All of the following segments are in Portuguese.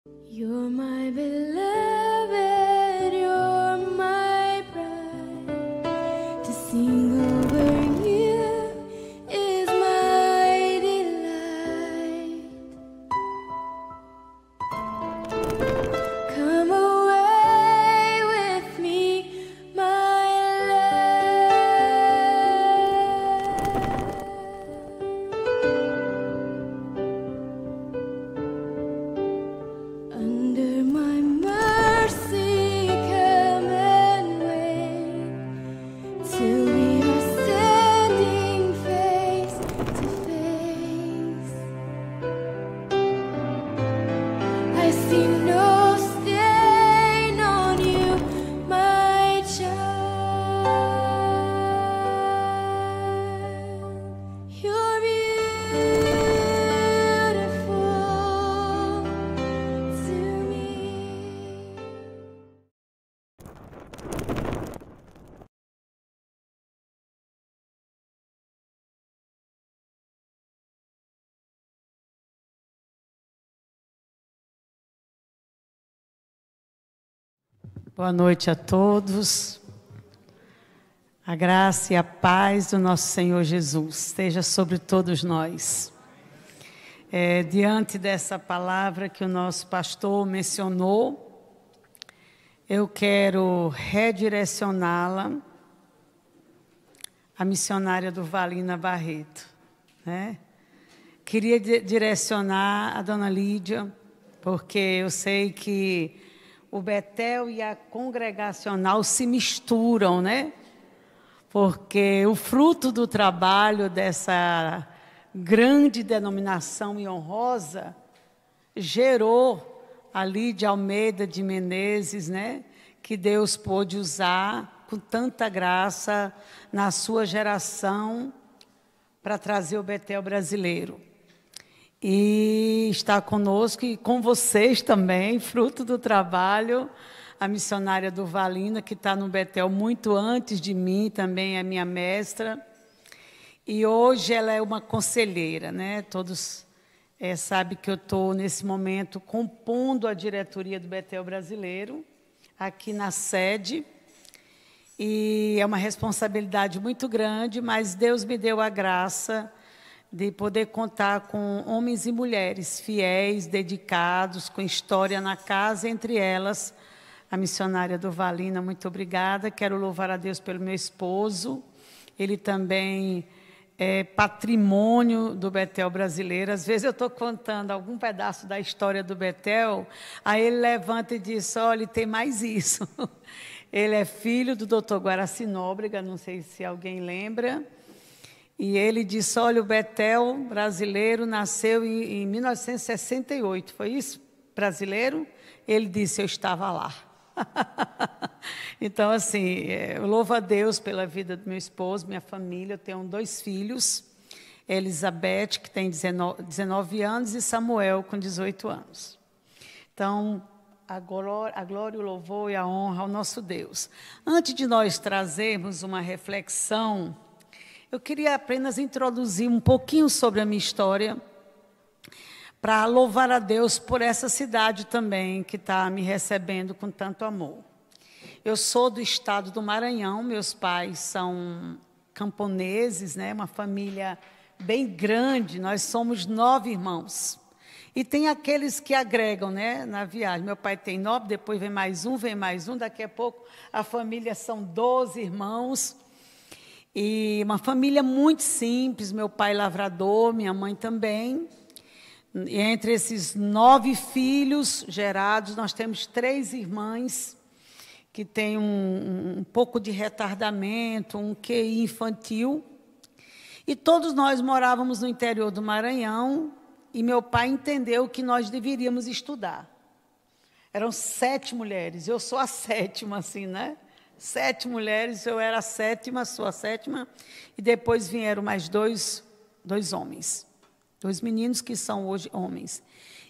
You're my beloved, you're my bride. To sing over you is my delight. Come away with me, my under my mercy, come and wait till we are standing face to face. I see no stain on you, my child. You're beautiful to me. Boa noite a todos. A graça e a paz do nosso Senhor Jesus esteja sobre todos nós. Diante dessa palavra que o nosso pastor mencionou, eu quero redirecioná-la à missionária do Valina Barreto, né? Queria direcionar a dona Lídia, porque eu sei que o Betel e a congregacional se misturam, né? Porque o fruto do trabalho dessa grande denominação e honrosa gerou a Lídia Almeida de Menezes, né? Que Deus pôde usar com tanta graça na sua geração para trazer o Betel brasileiro. E está conosco e com vocês também, fruto do trabalho, a missionária do Valina, que está no Betel muito antes de mim, também é minha mestra. E hoje ela é uma conselheira, né? Todos sabem que eu estou, nesse momento, compondo a diretoria do Betel brasileiro, aqui na sede. E é uma responsabilidade muito grande, mas Deus me deu a graça de poder contar com homens e mulheres fiéis, dedicados, com história na casa, entre elas a missionária do Valina. Muito obrigada. Quero louvar a Deus pelo meu esposo. Ele também é patrimônio do Betel brasileiro. Às vezes eu estou contando algum pedaço da história do Betel, aí ele levanta e diz: olha, tem mais isso. Ele é filho do Dr. Guaraci Nóbrega, não sei se alguém lembra. E ele disse: olha, o Betel brasileiro nasceu em 1968, foi isso? Brasileiro? Ele disse: eu estava lá. Então, assim, eu louvo a Deus pela vida do meu esposo, minha família. Eu tenho 2 filhos, Elizabeth, que tem 19 anos, e Samuel, com 18 anos. Então, a glória, o louvor e a honra ao nosso Deus. Antes de nós trazermos uma reflexão, eu queria apenas introduzir um pouquinho sobre a minha história, para louvar a Deus por essa cidade também, que está me recebendo com tanto amor. Eu sou do estado do Maranhão, meus pais são camponeses, né? Uma família bem grande, nós somos 9 irmãos. E tem aqueles que agregam, né, na viagem. Meu pai tem 9, depois vem mais um, daqui a pouco a família são 12 irmãos. E uma família muito simples, meu pai lavrador, minha mãe também. E entre esses 9 filhos gerados, nós temos 3 irmãs que têm um pouco de retardamento, um QI infantil. E todos nós morávamos no interior do Maranhão, e meu pai entendeu que nós deveríamos estudar. Eram 7 mulheres, eu sou a 7ª, assim, né? 7 mulheres, eu era a 7ª, sou a 7ª, e depois vieram mais dois homens. 2 meninos que são hoje homens.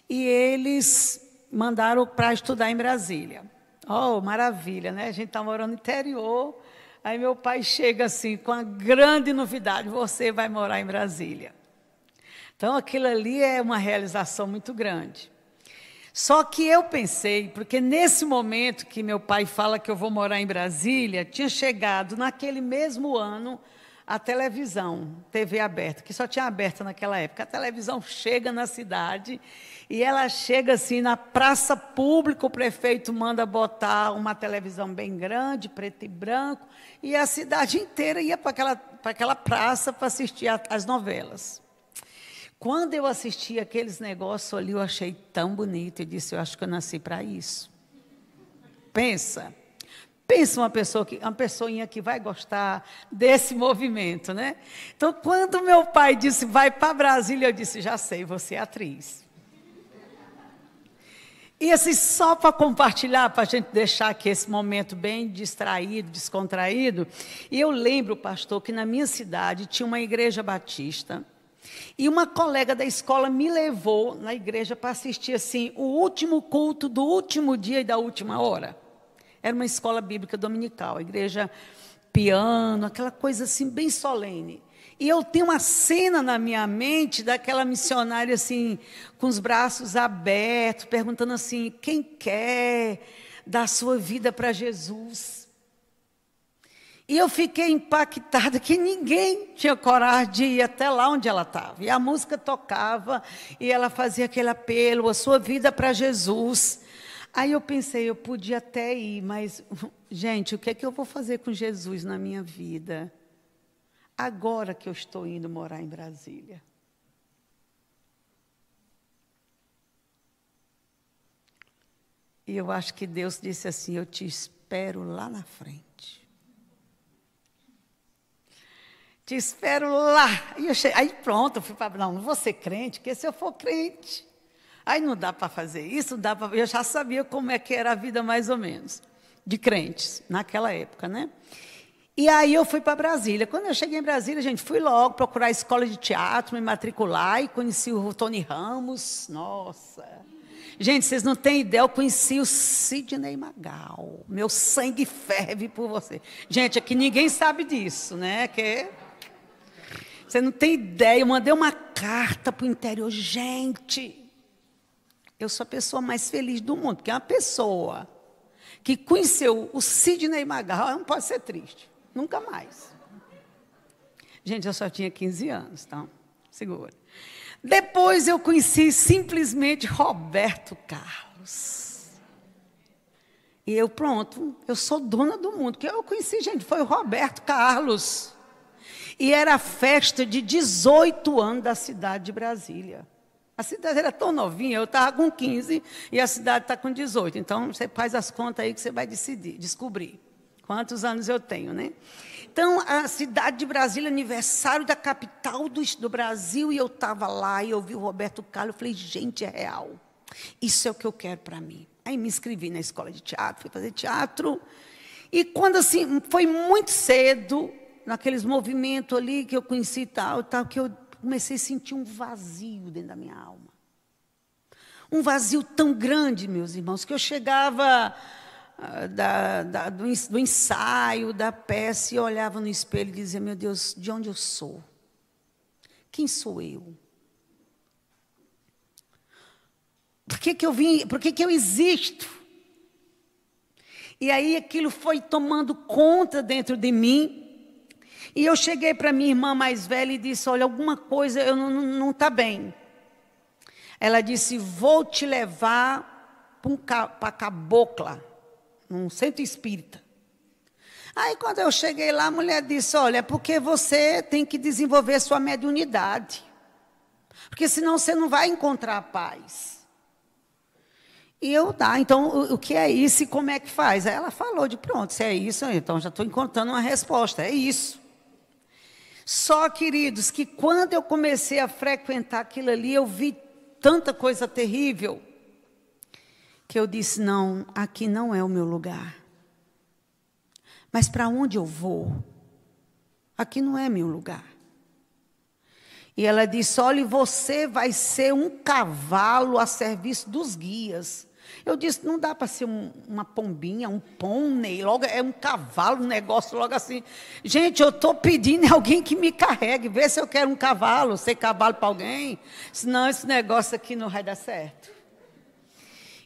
E eles mandaram para estudar em Brasília. Oh, maravilha, né? A gente está morando no interior. Aí meu pai chega assim, com a grande novidade: você vai morar em Brasília. Então, aquilo ali é uma realização muito grande. Só que eu pensei, porque nesse momento que meu pai fala que eu vou morar em Brasília, tinha chegado naquele mesmo ano a televisão, TV aberta, que só tinha aberta naquela época. A televisão chega na cidade e ela chega assim na praça pública, o prefeito manda botar uma televisão bem grande, preto e branco, e a cidade inteira ia para aquela praça para assistir as novelas. Quando eu assisti aqueles negócios ali, eu achei tão bonito, eu disse, eu acho que eu nasci para isso. Pensa uma pessoinha que vai gostar desse movimento, né? Então, quando meu pai disse, vai para Brasília, eu disse, já sei, você é atriz. E assim, só para compartilhar, para a gente deixar aqui esse momento bem distraído, descontraído, e eu lembro, pastor, que na minha cidade tinha uma igreja batista, e uma colega da escola me levou na igreja para assistir assim, o último culto do último dia e da última hora. Era uma escola bíblica dominical, a igreja piano, aquela coisa assim bem solene. E eu tenho uma cena na minha mente daquela missionária assim, com os braços abertos, perguntando assim, quem quer dar sua vida para Jesus? E eu fiquei impactada que ninguém tinha coragem de ir até lá onde ela estava. E a música tocava e ela fazia aquele apelo, a sua vida para Jesus. Aí eu pensei, eu podia até ir, mas, gente, o que é que eu vou fazer com Jesus na minha vida? Agora que eu estou indo morar em Brasília. E eu acho que Deus disse assim, eu te espero lá na frente. Te espero lá. E aí pronto, eu fui para... Não vou ser crente, porque se eu for crente... Aí não dá para fazer isso, dá para... Eu já sabia como é que era a vida mais ou menos, de crentes, naquela época, né? E aí eu fui para Brasília. Quando eu cheguei em Brasília, gente, fui logo procurar a escola de teatro, me matricular e conheci o Tony Ramos. Nossa! Gente, vocês não têm ideia, eu conheci o Sidney Magal. Meu sangue ferve por você. Gente, aqui ninguém sabe disso, né? Que... Você não tem ideia, eu mandei uma carta para o interior. Gente, eu sou a pessoa mais feliz do mundo, porque é uma pessoa que conheceu o Sidney Magal, não pode ser triste, nunca mais. Gente, eu só tinha 15 anos, então, segura. Depois eu conheci simplesmente Roberto Carlos. E eu, pronto, eu sou dona do mundo. Que eu conheci, gente, foi o Roberto Carlos. E era a festa de 18 anos da cidade de Brasília. A cidade era tão novinha, eu estava com 15 e a cidade está com 18. Então, você faz as contas aí que você vai descobrir quantos anos eu tenho, né? Então, a cidade de Brasília, aniversário da capital do Brasil, e eu estava lá e eu vi o Roberto Carlos, eu falei, gente, é real. Isso é o que eu quero para mim. Aí me inscrevi na escola de teatro, fui fazer teatro. E quando, assim, foi muito cedo, naqueles movimentos ali que eu conheci tal, que eu comecei a sentir um vazio dentro da minha alma. Um vazio tão grande, meus irmãos, que eu chegava do ensaio, da peça, e olhava no espelho e dizia, meu Deus, de onde eu sou? Quem sou eu? Por que eu vim? Por que eu existo? E aí aquilo foi tomando conta dentro de mim. E eu cheguei para minha irmã mais velha e disse, olha, alguma coisa não está bem. Ela disse, vou te levar para a Cabocla, num centro espírita. Aí, quando eu cheguei lá, a mulher disse, olha, é porque você tem que desenvolver sua mediunidade. Porque senão você não vai encontrar paz. E eu, tá, então, o que é isso e como é que faz? Aí ela falou de, pronto, se é isso, então já estou encontrando uma resposta, é isso. Só, queridos, que quando eu comecei a frequentar aquilo ali, eu vi tanta coisa terrível, que eu disse, não, aqui não é o meu lugar. Mas para onde eu vou? Aqui não é meu lugar. E ela disse, olha, você vai ser um cavalo a serviço dos guias. Eu disse, não dá para ser uma pombinha, um pônei, logo é um cavalo, um negócio logo assim. Gente, eu estou pedindo alguém que me carregue, vê se eu quero um cavalo, ser cavalo para alguém, senão esse negócio aqui não vai dar certo.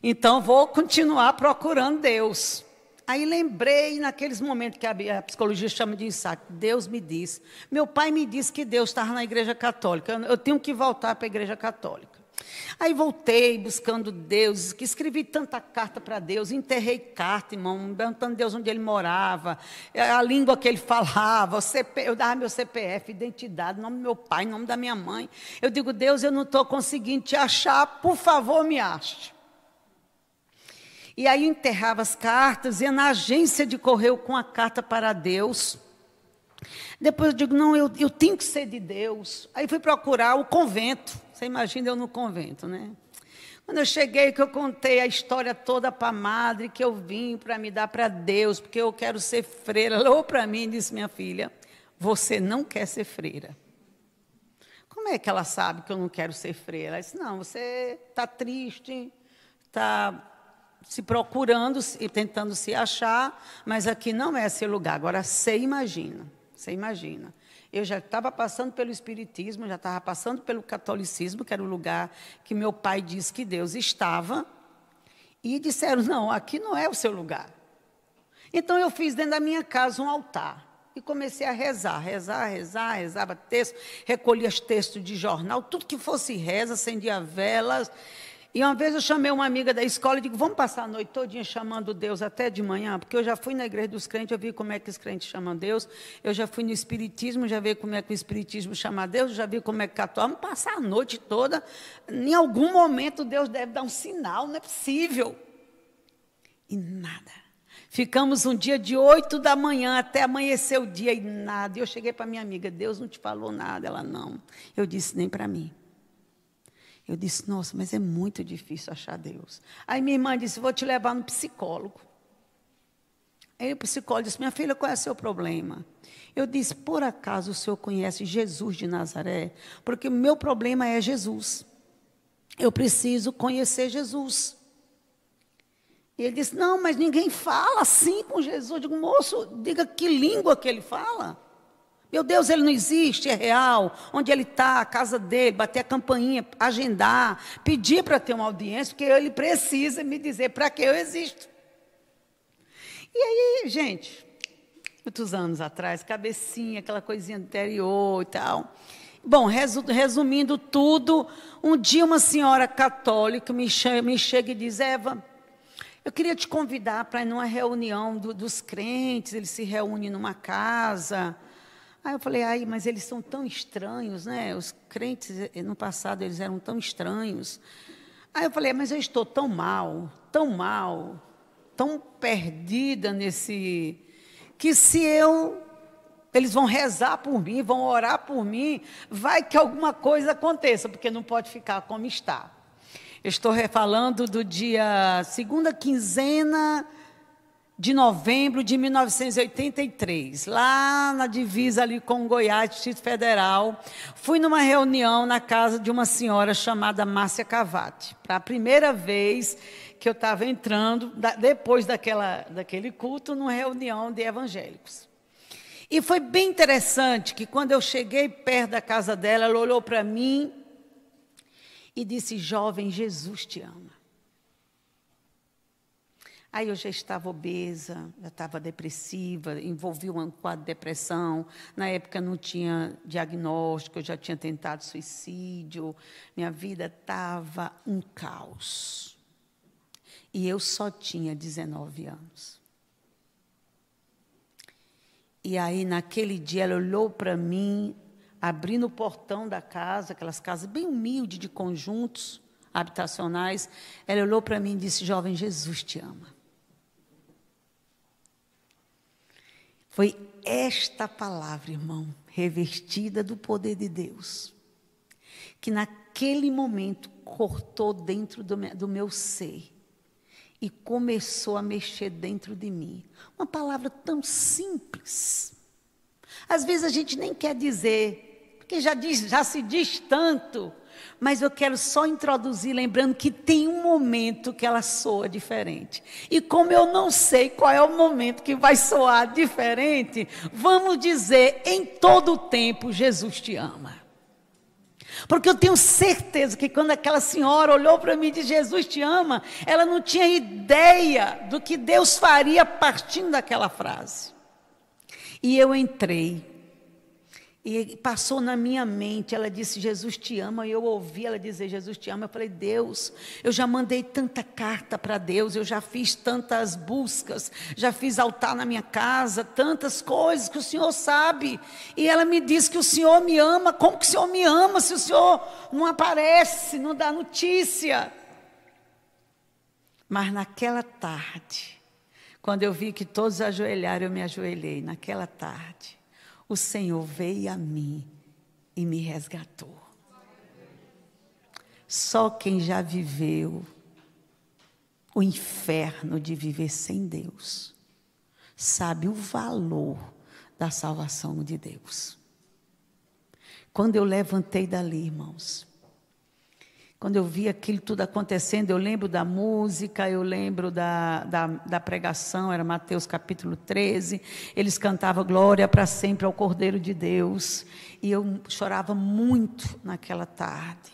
Então, vou continuar procurando Deus. Aí lembrei, naqueles momentos que a psicologia chama de insight, Deus me disse. Meu pai me disse que Deus estava na igreja católica. Eu tenho que voltar para a igreja católica. Aí voltei buscando Deus, que escrevi tanta carta para Deus, enterrei carta, irmão, perguntando Deus onde ele morava, a língua que ele falava, eu dava meu CPF, identidade, nome do meu pai, nome da minha mãe. Eu digo, Deus, eu não estou conseguindo te achar, por favor, me ache. E aí eu enterrava as cartas, ia na agência de correio com a carta para Deus. Depois eu digo, não, eu tenho que ser de Deus. Aí fui procurar o convento. Você imagina eu no convento, né? Quando eu cheguei, que eu contei a história toda para a madre, que eu vim para me dar para Deus, porque eu quero ser freira. Ela olhou para mim e disse, minha filha, você não quer ser freira. Como é que ela sabe que eu não quero ser freira? Ela disse, não, você está triste, está se procurando e tentando se achar, mas aqui não é esse lugar. Agora, você imagina. Eu já estava passando pelo espiritismo, já estava passando pelo catolicismo, que era o lugar que meu pai disse que Deus estava, e disseram, não, aqui não é o seu lugar. Então, eu fiz dentro da minha casa um altar, e comecei a rezava texto, recolhia os textos de jornal, tudo que fosse reza, acendia velas. E uma vez eu chamei uma amiga da escola e digo, vamos passar a noite todinha chamando Deus até de manhã? Porque eu já fui na igreja dos crentes, eu vi como é que os crentes chamam Deus. Eu já fui no espiritismo, já vi como é que o espiritismo chama Deus, já vi como é que católico. Vamos passar a noite toda. Em algum momento Deus deve dar um sinal, não é possível. E nada. Ficamos um dia de 8 da manhã até amanhecer o dia e nada. E eu cheguei para minha amiga, Deus não te falou nada? Ela, não. Eu disse, nem para mim. Eu disse, nossa, mas é muito difícil achar Deus. Aí minha irmã disse, vou te levar no psicólogo. Aí o psicólogo disse, minha filha, qual é o seu problema? Eu disse, por acaso o senhor conhece Jesus de Nazaré? Porque o meu problema é Jesus. Eu preciso conhecer Jesus. E ele disse, não, mas ninguém fala assim com Jesus. Eu digo, moço, diga que língua que ele fala. Meu Deus, ele não existe, é real. Onde ele está, a casa dele, bater a campainha, agendar, pedir para ter uma audiência, porque ele precisa me dizer para que eu existo. E aí, gente, muitos anos atrás, cabecinha, aquela coisinha do interior e tal. Bom, resumindo tudo, um dia uma senhora católica me chega e diz, Eva, eu queria te convidar para ir numa reunião dos crentes, eles se reúnem numa casa. Aí eu falei, ai, mas eles são tão estranhos, né? Os crentes, no passado, eles eram tão estranhos. Aí eu falei, mas eu estou tão mal, tão perdida nesse... que se eles vão rezar por mim, vão orar por mim, vai que alguma coisa aconteça, porque não pode ficar como está. Eu estou falando do dia, segunda quinzena de novembro de 1983, lá na divisa ali com Goiás, Distrito Federal. Fui numa reunião na casa de uma senhora chamada Márcia Cavati. Para a primeira vez que eu estava entrando, depois daquele culto, numa reunião de evangélicos. E foi bem interessante que quando eu cheguei perto da casa dela, ela olhou para mim e disse, jovem, Jesus te ama. Aí eu já estava obesa, já estava depressiva, envolvi um quadro de depressão. Na época não tinha diagnóstico, eu já tinha tentado suicídio. Minha vida estava um caos. E eu só tinha 19 anos. E aí, naquele dia, ela olhou para mim, abrindo o portão da casa, aquelas casas bem humildes, de conjuntos habitacionais. Ela olhou para mim e disse, jovem, Jesus te ama. Foi esta palavra, irmão, revestida do poder de Deus, que naquele momento cortou dentro do meu ser e começou a mexer dentro de mim. Uma palavra tão simples. Às vezes a gente nem quer dizer, porque já se diz tanto, mas eu quero só introduzir, lembrando que tem um momento que ela soa diferente. E como eu não sei qual é o momento que vai soar diferente, vamos dizer, em todo o tempo, Jesus te ama. Porque eu tenho certeza que quando aquela senhora olhou para mim e disse, Jesus te ama, ela não tinha ideia do que Deus faria partindo daquela frase. E eu entrei. E passou na minha mente, ela disse, Jesus te ama, e eu ouvi ela dizer, Jesus te ama, eu falei, Deus, eu já mandei tanta carta para Deus, eu já fiz tantas buscas, já fiz altar na minha casa, tantas coisas que o Senhor sabe, e ela me disse que o Senhor me ama, como que o Senhor me ama, se o Senhor não aparece, não dá notícia? Mas naquela tarde, quando eu vi que todos ajoelharam, eu me ajoelhei, naquela tarde, o Senhor veio a mim e me resgatou. Só quem já viveu o inferno de viver sem Deus sabe o valor da salvação de Deus. Quando eu levantei dali, irmãos, quando eu vi aquilo tudo acontecendo, eu lembro da música, eu lembro da pregação, era Mateus capítulo 13, eles cantavam glória para sempre ao Cordeiro de Deus, e eu chorava muito naquela tarde,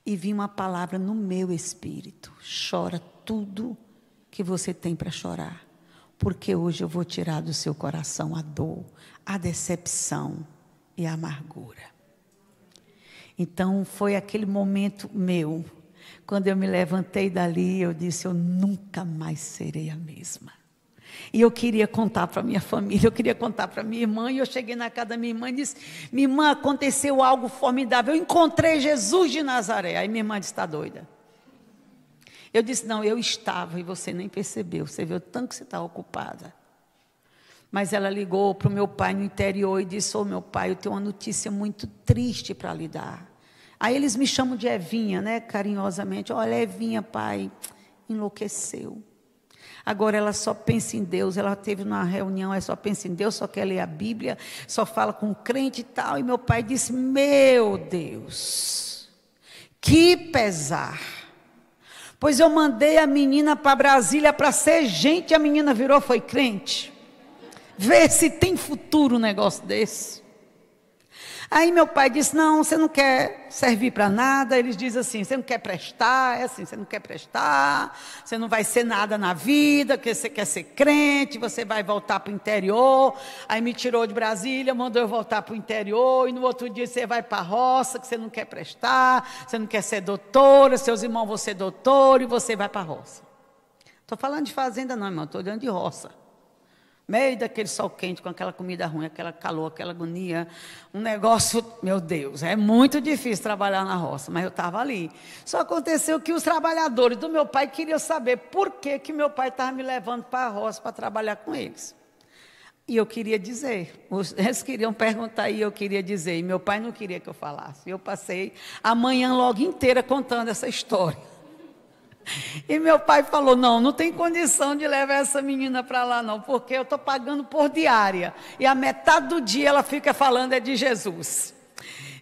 e vi uma palavra no meu espírito, chora tudo que você tem para chorar, porque hoje eu vou tirar do seu coração a dor, a decepção e a amargura. Então, foi aquele momento meu, quando eu me levantei dali, eu disse, eu nunca mais serei a mesma. E eu queria contar para minha família, eu queria contar para minha irmã, e eu cheguei na casa da minha irmã e disse, minha irmã, aconteceu algo formidável, eu encontrei Jesus de Nazaré. Aí minha irmã disse, está doida? Eu disse, não, eu estava e você nem percebeu, você viu o tanto que você está ocupada. Mas ela ligou para o meu pai no interior e disse, ô meu pai, eu tenho uma notícia muito triste para lhe dar. Aí eles me chamam de Evinha, né, carinhosamente. Olha, Evinha, pai, enlouqueceu. Agora ela só pensa em Deus, ela teve uma reunião, ela só pensa em Deus, só quer ler a Bíblia, só fala com crente e tal. E meu pai disse, meu Deus, que pesar. Pois eu mandei a menina para Brasília para ser gente, a menina virou, foi crente. Vê se tem futuro um negócio desse. Aí meu pai disse, não, você não quer servir para nada. Eles dizem assim, você não quer prestar, é assim, você não quer prestar, você não vai ser nada na vida, porque você quer ser crente, você vai voltar para o interior. Aí me tirou de Brasília, mandou eu voltar para o interior, e no outro dia você vai para a roça, que você não quer prestar, você não quer ser doutora, seus irmãos vão ser doutor, e você vai para a roça. Estou falando de fazenda não, irmão, estou olhando de roça. Meio daquele sol quente, com aquela comida ruim, aquela calor, aquela agonia, um negócio, meu Deus, é muito difícil trabalhar na roça, mas eu estava ali. Só aconteceu que os trabalhadores do meu pai queriam saber por que meu pai estava me levando para a roça para trabalhar com eles. E eu queria dizer, eles queriam perguntar e eu queria dizer, e meu pai não queria que eu falasse. Eu passei a manhã logo inteira contando essa história. E meu pai falou, não tem condição de levar essa menina para lá não, porque eu estou pagando por diária, e a metade do dia ela fica falando é de Jesus.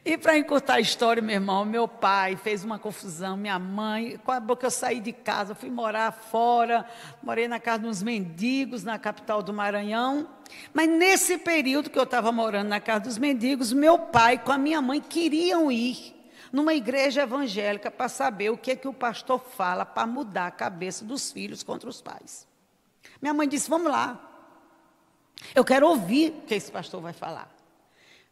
E para encurtar a história, meu irmão, meu pai fez uma confusão, minha mãe, acabou que eu saí de casa, fui morar fora, morei na casa de uns mendigos, na capital do Maranhão, mas nesse período que eu estava morando na casa dos mendigos, meu pai com a minha mãe queriam ir numa igreja evangélica para saber o que o pastor fala para mudar a cabeça dos filhos contra os pais. Minha mãe disse, vamos lá, eu quero ouvir o que esse pastor vai falar.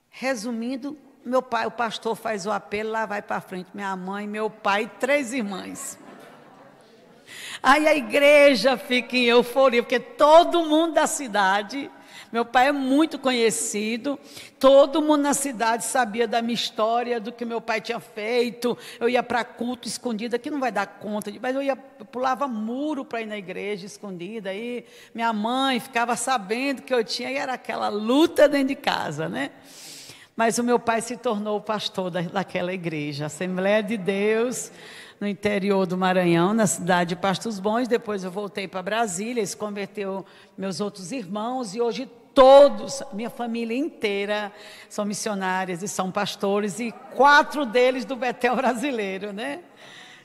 Resumindo, meu pai, o pastor faz o apelo, lá vai para frente minha mãe, meu pai e 3 irmãs. Aí a igreja fica em euforia, porque todo mundo da cidade... Meu pai é muito conhecido, todo mundo na cidade sabia da minha história, do que meu pai tinha feito. Eu ia para culto escondida, aqui não vai dar conta, mas eu pulava muro para ir na igreja escondida. Aí minha mãe ficava sabendo que eu tinha, e era aquela luta dentro de casa, né? Mas o meu pai se tornou o pastor daquela igreja, Assembleia de Deus, no interior do Maranhão, na cidade de Pastos Bons. Depois eu voltei para Brasília, se converteu meus outros irmãos, e hoje todos, minha família inteira, são missionárias e são pastores, e 4 deles do Betel brasileiro, né?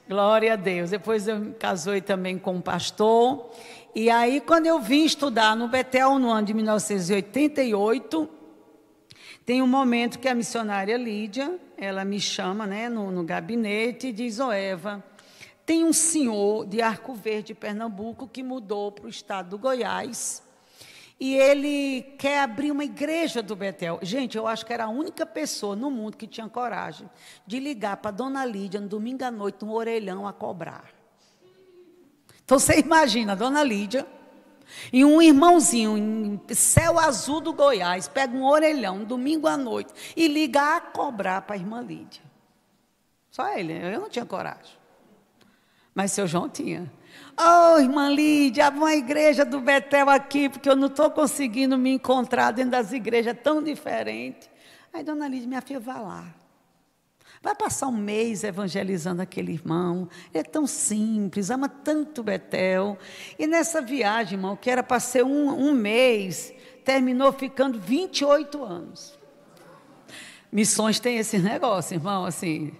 Glória a Deus. Depois eu me casei também com um pastor, e aí quando eu vim estudar no Betel no ano de 1988, tem um momento que a missionária Lídia, ela me chama, né, no gabinete e diz: "Ô Eva, tem um senhor de Arco Verde, Pernambuco, que mudou para o estado do Goiás, e ele quer abrir uma igreja do Betel." Gente, eu acho que era a única pessoa no mundo que tinha coragem de ligar para a dona Lídia no domingo à noite, um orelhão a cobrar. Então, você imagina, a dona Lídia e um irmãozinho em céu azul do Goiás, pega um orelhão, domingo à noite, e liga a cobrar para a irmã Lídia. Só ele, eu não tinha coragem. Mas seu João tinha. "Ô, irmã Lídia, abre uma igreja do Betel aqui, porque eu não estou conseguindo me encontrar dentro das igrejas tão diferentes." Aí, dona Lídia, minha filha, vá lá. Vai passar um mês evangelizando aquele irmão. Ele é tão simples, ama tanto Betel. E nessa viagem, irmão, que era para ser um mês, terminou ficando 28 anos. Missões tem esse negócio, irmão, assim.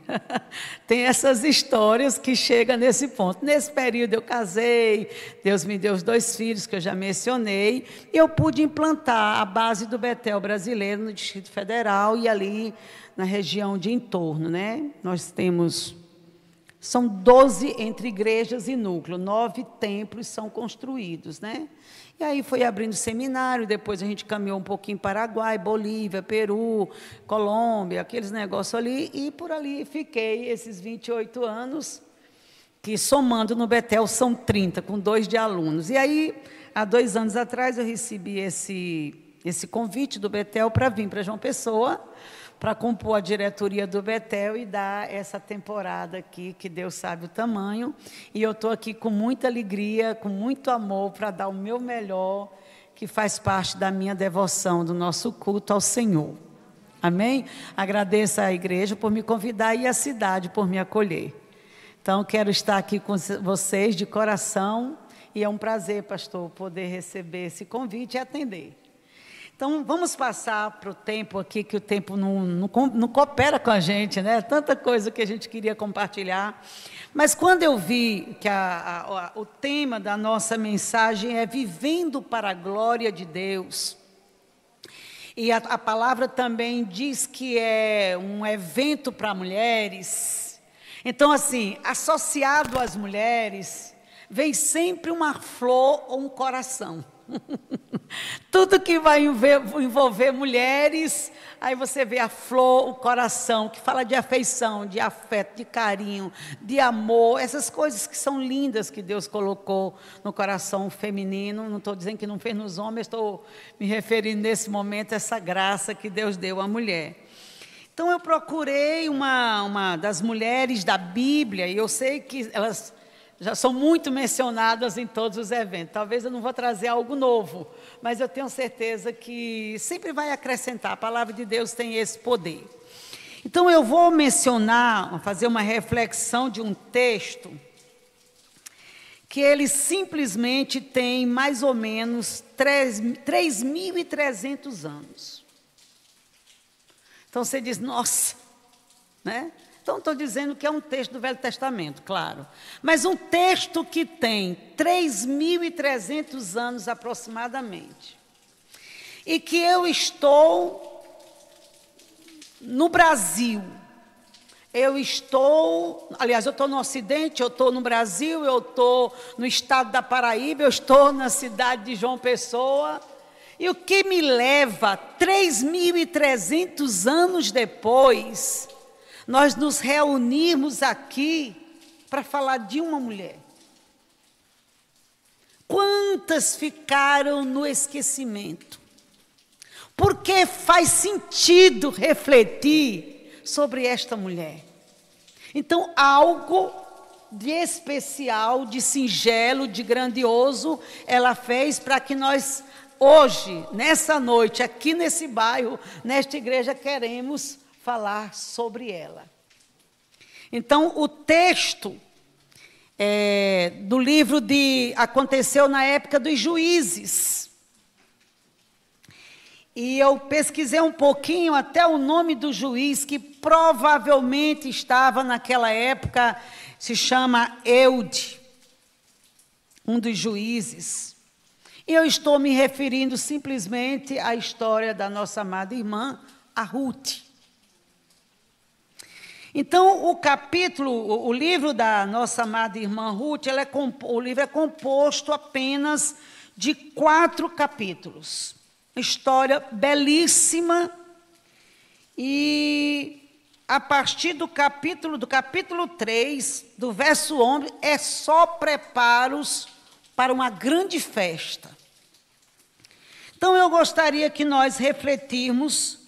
Tem essas histórias que chegam nesse ponto. Nesse período eu casei, Deus me deu os 2 filhos que eu já mencionei, e eu pude implantar a base do Betel brasileiro no Distrito Federal e ali na região de entorno, né? Nós temos, são 12 entre igrejas e núcleo, 9 templos são construídos, né? E aí foi abrindo seminário, depois a gente caminhou um pouquinho Paraguai, Bolívia, Peru, Colômbia, aqueles negócios ali, e por ali fiquei esses 28 anos, que somando no Betel são 30, com 2 de alunos. E aí, há 2 anos atrás, eu recebi esse convite do Betel para vir para João Pessoa, para compor a diretoria do Betel e dar essa temporada aqui, que Deus sabe o tamanho. E eu estou aqui com muita alegria, com muito amor, para dar o meu melhor, que faz parte da minha devoção, do nosso culto ao Senhor. Amém? Agradeço à igreja por me convidar e à cidade por me acolher. Então, quero estar aqui com vocês de coração, e é um prazer, pastor, poder receber esse convite e atender. Então, vamos passar para o tempo aqui, que o tempo não coopera com a gente, né? Tanta coisa que a gente queria compartilhar. Mas quando eu vi que o tema da nossa mensagem é vivendo para a glória de Deus, e a palavra também diz que é um evento para mulheres, então, assim, associado às mulheres, vem sempre uma flor ou um coração. Tudo que vai envolver mulheres, aí você vê a flor, o coração, que fala de afeição, de afeto, de carinho, de amor, essas coisas que são lindas que Deus colocou no coração feminino. Não estou dizendo que não fez nos homens, estou me referindo nesse momento a essa graça que Deus deu à mulher. Então eu procurei uma das mulheres da Bíblia, e eu sei que elas já são muito mencionadas em todos os eventos. Talvez eu não vou trazer algo novo, mas eu tenho certeza que sempre vai acrescentar. A palavra de Deus tem esse poder. Então, eu vou mencionar, fazer uma reflexão de um texto que ele simplesmente tem mais ou menos 3.300 anos. Então, você diz, nossa, né? Então, estou dizendo que é um texto do Velho Testamento, claro. Mas um texto que tem 3.300 anos aproximadamente. E que eu estou no Brasil. Eu estou no Ocidente, eu estou no Brasil, eu estou no estado da Paraíba, eu estou na cidade de João Pessoa. E o que me leva 3.300 anos depois, nós nos reunimos aqui para falar de uma mulher. Quantas ficaram no esquecimento? Porque faz sentido refletir sobre esta mulher. Então, algo de especial, de singelo, de grandioso, ela fez para que nós, hoje, nessa noite, aqui nesse bairro, nesta igreja, queremos falar sobre ela. Então, o texto do livro aconteceu na época dos juízes. E eu pesquisei um pouquinho até o nome do juiz, que provavelmente estava naquela época, se chama Eude, um dos juízes. E eu estou me referindo simplesmente à história da nossa amada irmã, a Ruth. Então, o livro da nossa amada irmã Ruth, o livro é composto apenas de 4 capítulos. Uma história belíssima. E a partir do capítulo 3, do verso 11, é só preparos para uma grande festa. Então, eu gostaria que nós refletíssemos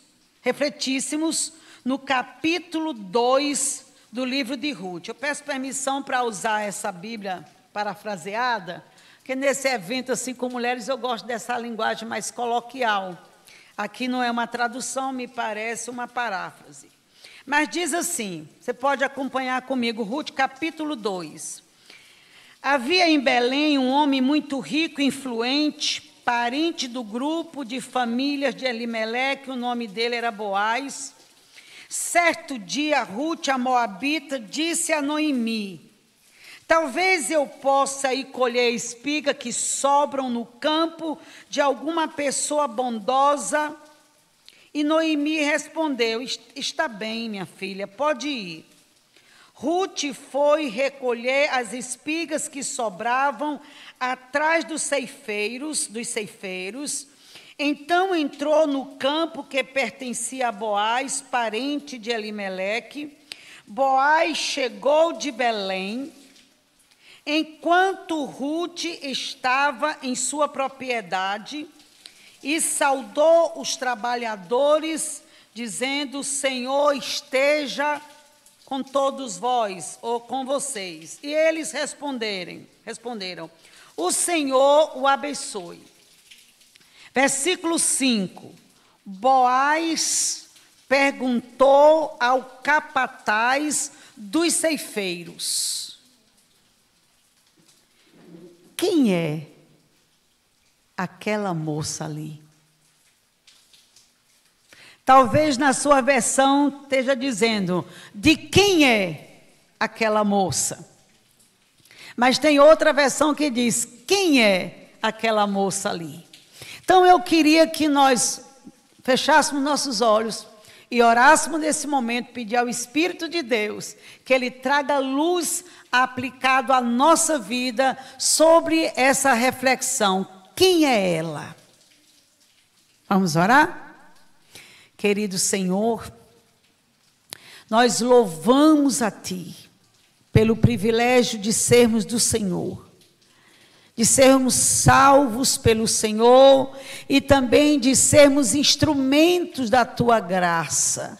no capítulo 2 do livro de Ruth. Eu peço permissão para usar essa Bíblia parafraseada, porque nesse evento, assim, com mulheres, eu gosto dessa linguagem mais coloquial. Aqui não é uma tradução, me parece uma paráfrase. Mas diz assim, você pode acompanhar comigo, Ruth, capítulo 2. Havia em Belém um homem muito rico e influente, parente do grupo de famílias de Elimeleque, o nome dele era Boaz. Certo dia, Ruth, a moabita, disse a Noemi: talvez eu possa ir colher espiga que sobram no campo de alguma pessoa bondosa. E Noemi respondeu: está bem, minha filha, pode ir. Ruth foi recolher as espigas que sobravam atrás dos ceifeiros. Então entrou no campo que pertencia a Boaz, parente de Elimeleque. Boaz chegou de Belém, enquanto Ruth estava em sua propriedade, e saudou os trabalhadores, dizendo: Senhor esteja com todos vós, ou com vocês. E eles responderam: o Senhor o abençoe. Versículo 5. Boaz perguntou ao capataz dos ceifeiros: quem é aquela moça ali? Talvez na sua versão esteja dizendo: de quem é aquela moça? Mas tem outra versão que diz: quem é aquela moça ali? Então eu queria que nós fechássemos nossos olhos e orássemos nesse momento, pedir ao Espírito de Deus que Ele traga luz aplicado à nossa vida sobre essa reflexão. Quem é ela? Vamos orar? Querido Senhor, nós louvamos a Ti pelo privilégio de sermos do Senhor, de sermos salvos pelo Senhor e também de sermos instrumentos da Tua graça.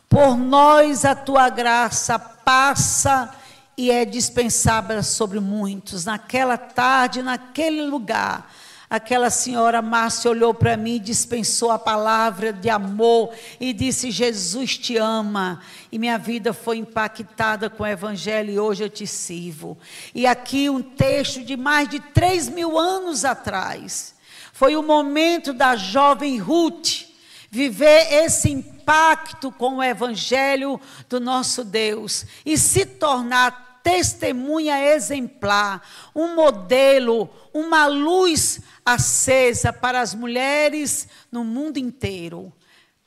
Por nós a Tua graça passa e é dispensável sobre muitos. Naquela tarde, naquele lugar, aquela senhora Márcia olhou para mim e dispensou a palavra de amor e disse: Jesus te ama. E minha vida foi impactada com o Evangelho e hoje eu te sirvo. E aqui um texto de mais de 3.000 anos atrás. Foi o momento da jovem Ruth viver esse impacto com o Evangelho do nosso Deus e se tornar testemunha exemplar, um modelo, uma luz acesa para as mulheres no mundo inteiro.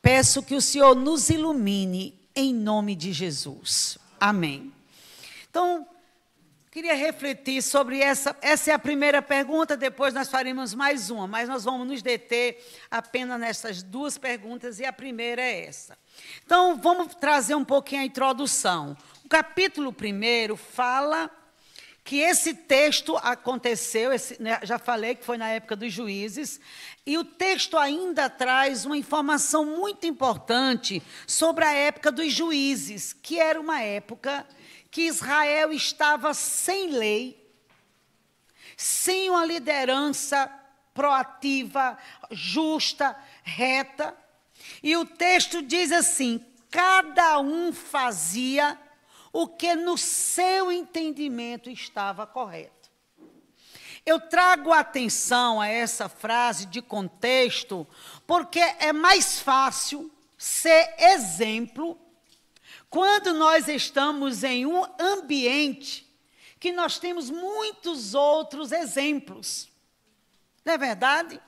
Peço que o Senhor nos ilumine em nome de Jesus. Amém. Então, queria refletir sobre essa é a primeira pergunta, depois nós faremos mais uma, mas nós vamos nos deter apenas nessas 2 perguntas e a primeira é essa. Então, vamos trazer um pouquinho a introdução. O capítulo 1 fala que esse texto aconteceu, já falei que foi na época dos juízes, e o texto ainda traz uma informação muito importante sobre a época dos juízes, que era uma época que Israel estava sem lei, sem uma liderança proativa, justa, reta. E o texto diz assim: cada um fazia o que no seu entendimento estava correto. Eu trago atenção a essa frase de contexto, porque é mais fácil ser exemplo quando nós estamos em um ambiente que nós temos muitos outros exemplos. Não é verdade?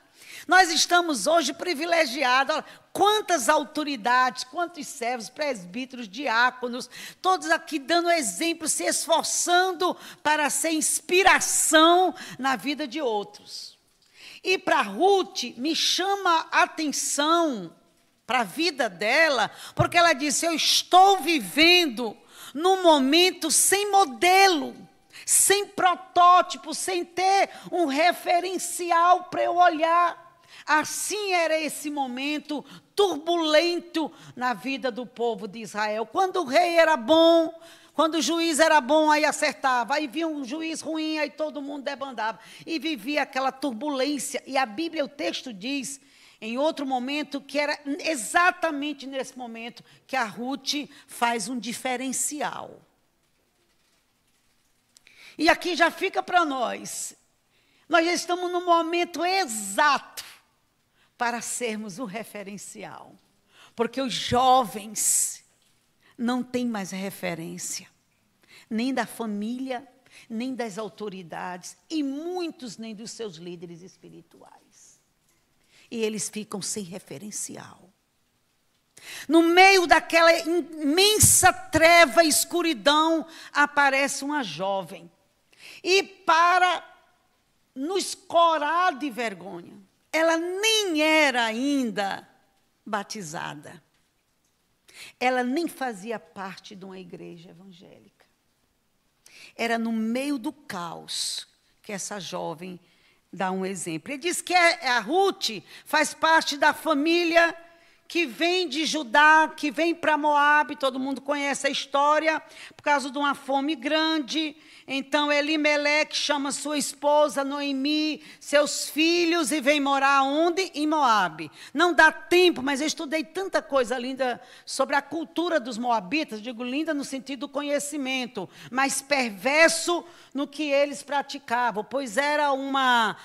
Nós estamos hoje privilegiados. Olha, quantas autoridades, quantos servos, presbíteros, diáconos, todos aqui dando exemplo, se esforçando para ser inspiração na vida de outros. E para Ruth, me chama a atenção para a vida dela, porque ela disse, eu estou vivendo num momento sem modelo, sem protótipo, sem ter um referencial para eu olhar. Assim era esse momento turbulento na vida do povo de Israel. Quando o rei era bom, quando o juiz era bom, aí acertava. Aí vinha um juiz ruim, aí todo mundo debandava. E vivia aquela turbulência. E a Bíblia, o texto diz, em outro momento, que era exatamente nesse momento que a Ruth faz um diferencial. E aqui já fica para nós. Nós já estamos no momento exato para sermos o referencial. Porque os jovens não têm mais referência, nem da família, nem das autoridades, e muitos nem dos seus líderes espirituais. E eles ficam sem referencial. No meio daquela imensa treva e escuridão, aparece uma jovem. E para nos corar de vergonha, ela nem era ainda batizada. Ela nem fazia parte de uma igreja evangélica. Era no meio do caos que essa jovem dá um exemplo. Ele diz que a Ruth faz parte da família que vem de Judá, que vem para Moabe, todo mundo conhece a história, por causa de uma fome grande. Então, Elimeleque chama sua esposa, Noemi, seus filhos, e vem morar onde? Em Moabe. Não dá tempo, mas eu estudei tanta coisa linda sobre a cultura dos moabitas, digo linda no sentido do conhecimento, mas perverso no que eles praticavam, pois era uma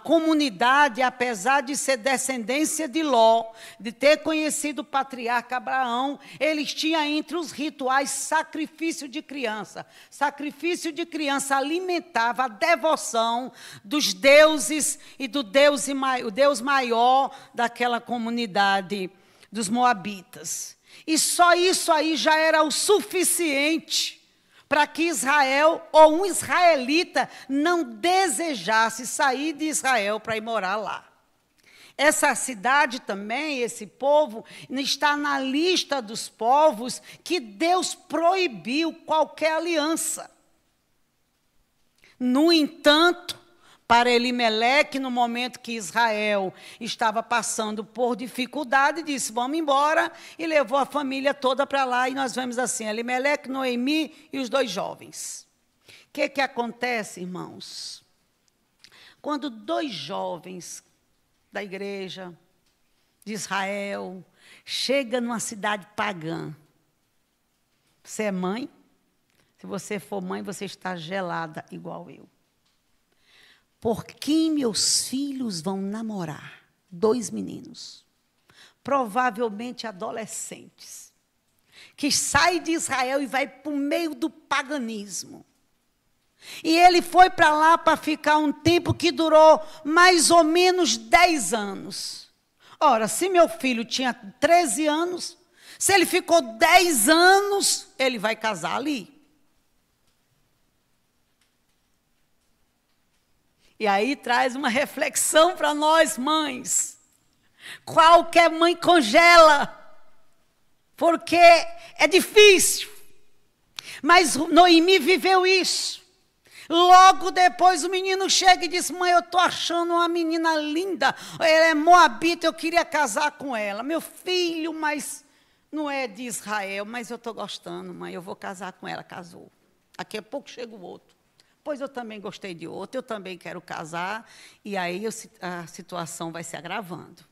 comunidade, apesar de ser descendência de Ló, de ter conhecido o patriarca Abraão, eles tinham entre os rituais sacrifício de criança. Sacrifício de criança alimentava a devoção dos deuses e do o Deus maior daquela comunidade dos moabitas. E só isso aí já era o suficiente para que Israel, ou um israelita, não desejasse sair de Israel para ir morar lá. Essa cidade também, esse povo, está na lista dos povos que Deus proibiu qualquer aliança. No entanto, para Elimeleque, no momento que Israel estava passando por dificuldade, disse, vamos embora, e levou a família toda para lá, e nós vemos assim, Elimeleque, Noemi e os dois jovens. O que acontece, irmãos? Quando dois jovens da igreja de Israel chegam numa cidade pagã, você é mãe? Se você for mãe, você está gelada igual eu. Por quem meus filhos vão namorar? Dois meninos, provavelmente adolescentes, que saem de Israel e vai para o meio do paganismo. E ele foi para lá para ficar um tempo que durou mais ou menos 10 anos. Ora, se meu filho tinha 13 anos, se ele ficou 10 anos, ele vai casar ali. E aí traz uma reflexão para nós, mães. Qualquer mãe congela, porque é difícil. Mas Noemi viveu isso. Logo depois o menino chega e diz, mãe, eu estou achando uma menina linda, ela é moabita, eu queria casar com ela. Meu filho, mas não é de Israel, mas eu estou gostando, mãe, eu vou casar com ela. Casou. Daqui a pouco chega o outro. Pois eu também gostei de outro, eu também quero casar, e aí a situação vai se agravando.